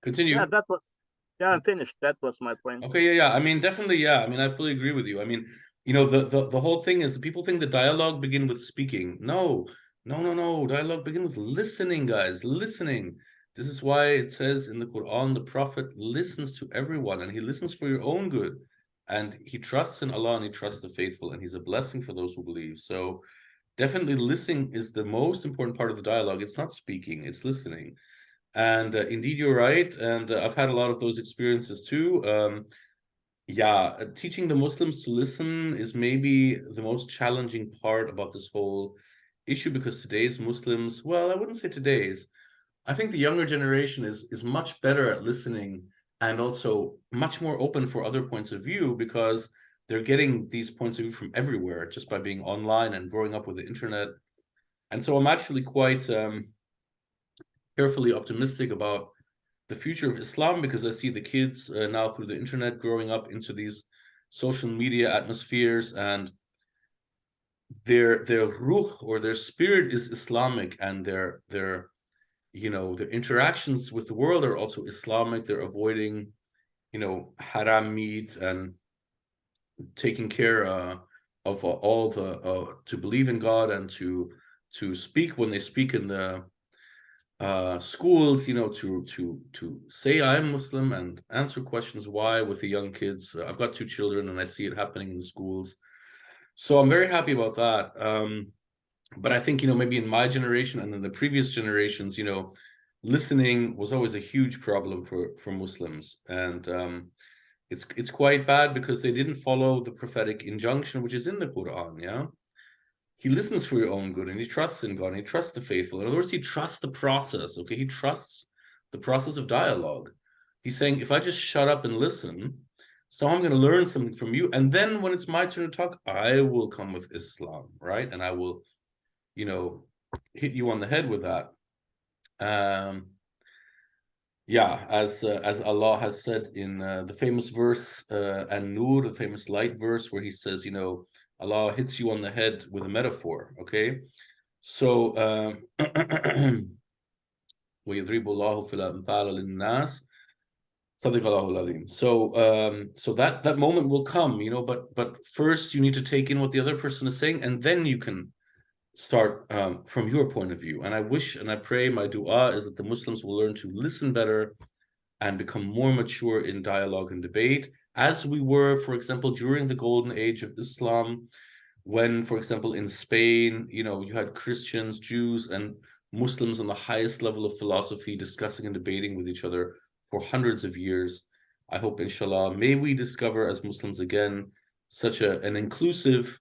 Continue. Yeah, that was. Yeah, I'm finished. That was my point. Okay, yeah. I mean, definitely, yeah. I mean, I fully agree with you. I mean, you know, the whole thing is people think the dialogue begin with speaking. No. Dialogue begin with listening, guys. Listening. This is why it says in the Quran, the Prophet listens to everyone, and he listens for your own good. And he trusts in Allah, and he trusts the faithful, and he's a blessing for those who believe. So definitely listening is the most important part of the dialogue. It's not speaking, it's listening. And indeed, you're right. And I've had a lot of those experiences too. Teaching the Muslims to listen is maybe the most challenging part about this whole issue, because today's Muslims, well, I wouldn't say today's, I think the younger generation is much better at listening and also much more open for other points of view, because they're getting these points of view from everywhere just by being online and growing up with the internet. And so I'm actually quite carefully optimistic about the future of Islam, because I see the kids now through the internet growing up into these social media atmospheres, and their ruh, or their spirit, is Islamic, and their you know, their interactions with the world are also Islamic. They're avoiding, you know, haram meat and taking care of all the to believe in God and to speak when they speak in the schools, you know, to say I'm Muslim and answer questions why with the young kids. I've got 2 children and I see it happening in the schools, so I'm very happy about that. But I think, you know, maybe in my generation and in the previous generations, you know, listening was always a huge problem for Muslims, and it's quite bad because they didn't follow the prophetic injunction, which is in the Quran. Yeah. He listens for your own good, and he trusts in God, and he trusts the faithful. In other words, he trusts the process, okay? He trusts the process of dialogue. He's saying, if I just shut up and listen, so I'm going to learn something from you, and then when it's my turn to talk, I will come with Islam, right? And I will, you know, hit you on the head with that. As Allah has said in the famous verse, An-Nur, the famous light verse, where he says, you know, Allah hits you on the head with a metaphor, okay? So, وَيَضْرِبُ اللَّهُ فِي الْأَمْثَالَ لِلنَّاسِ. Sadaqallahu al-Azim. So that moment will come, you know, but first you need to take in what the other person is saying, and then you can start from your point of view. And I wish and I pray, my dua is that the Muslims will learn to listen better and become more mature in dialogue and debate, as we were, for example, during the golden age of Islam, when, for example, in Spain, you know, you had Christians, Jews, and Muslims on the highest level of philosophy discussing and debating with each other for hundreds of years. I hope, inshallah, may we discover as Muslims again such an inclusive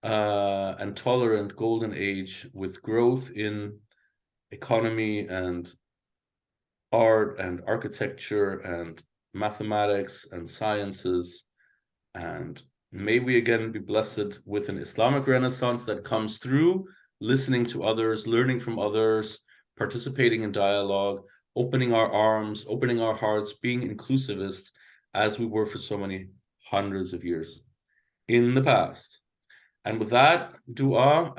and tolerant golden age with growth in economy and art and architecture and mathematics and sciences. And may we again be blessed with an Islamic renaissance that comes through listening to others, learning from others, participating in dialogue, opening our arms, opening our hearts, being inclusivist as we were for so many hundreds of years in the past. And with that dua,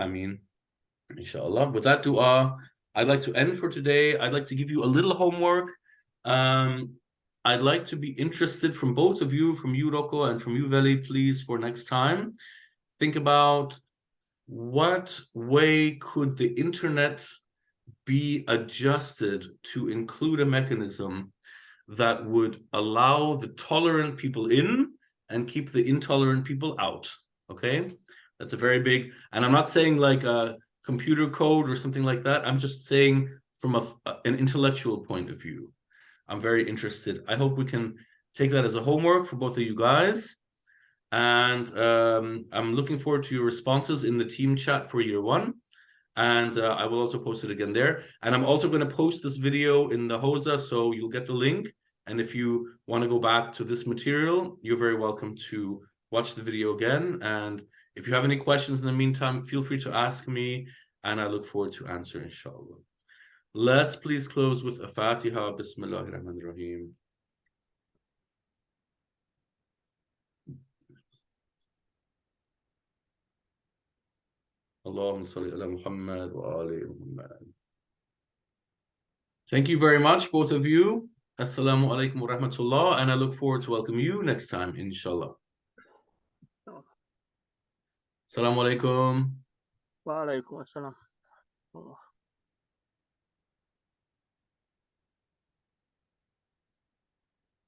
inshallah, with that dua, I'd like to end for today. I'd like to give you a little homework. I'd like to be interested from both of you, from you, Rocco, and from you, Veli, please, for next time. Think about what way could the internet be adjusted to include a mechanism that would allow the tolerant people in and keep the intolerant people out, okay? That's a very big, and I'm not saying like a computer code or something like that. I'm just saying from an intellectual point of view. I'm very interested. I hope we can take that as a homework for both of you guys. And I'm looking forward to your responses in the team chat for year one. And I will also post it again there. And I'm also going to post this video in the Hosa, so you'll get the link. And if you want to go back to this material, you're very welcome to watch the video again. And if you have any questions in the meantime, feel free to ask me, and I look forward to answer, inshallah. Let's please close with a Fatiha. Bismillah ar-Rahman ar-Rahim. Allahumma salli ala Muhammad wa ali Muhammad. Thank you very much, both of you. Assalamu alaikum wa rahmatullah, and I look forward to welcome you next time, inshallah. Assalamu alaikum. Wa alaikum assalam.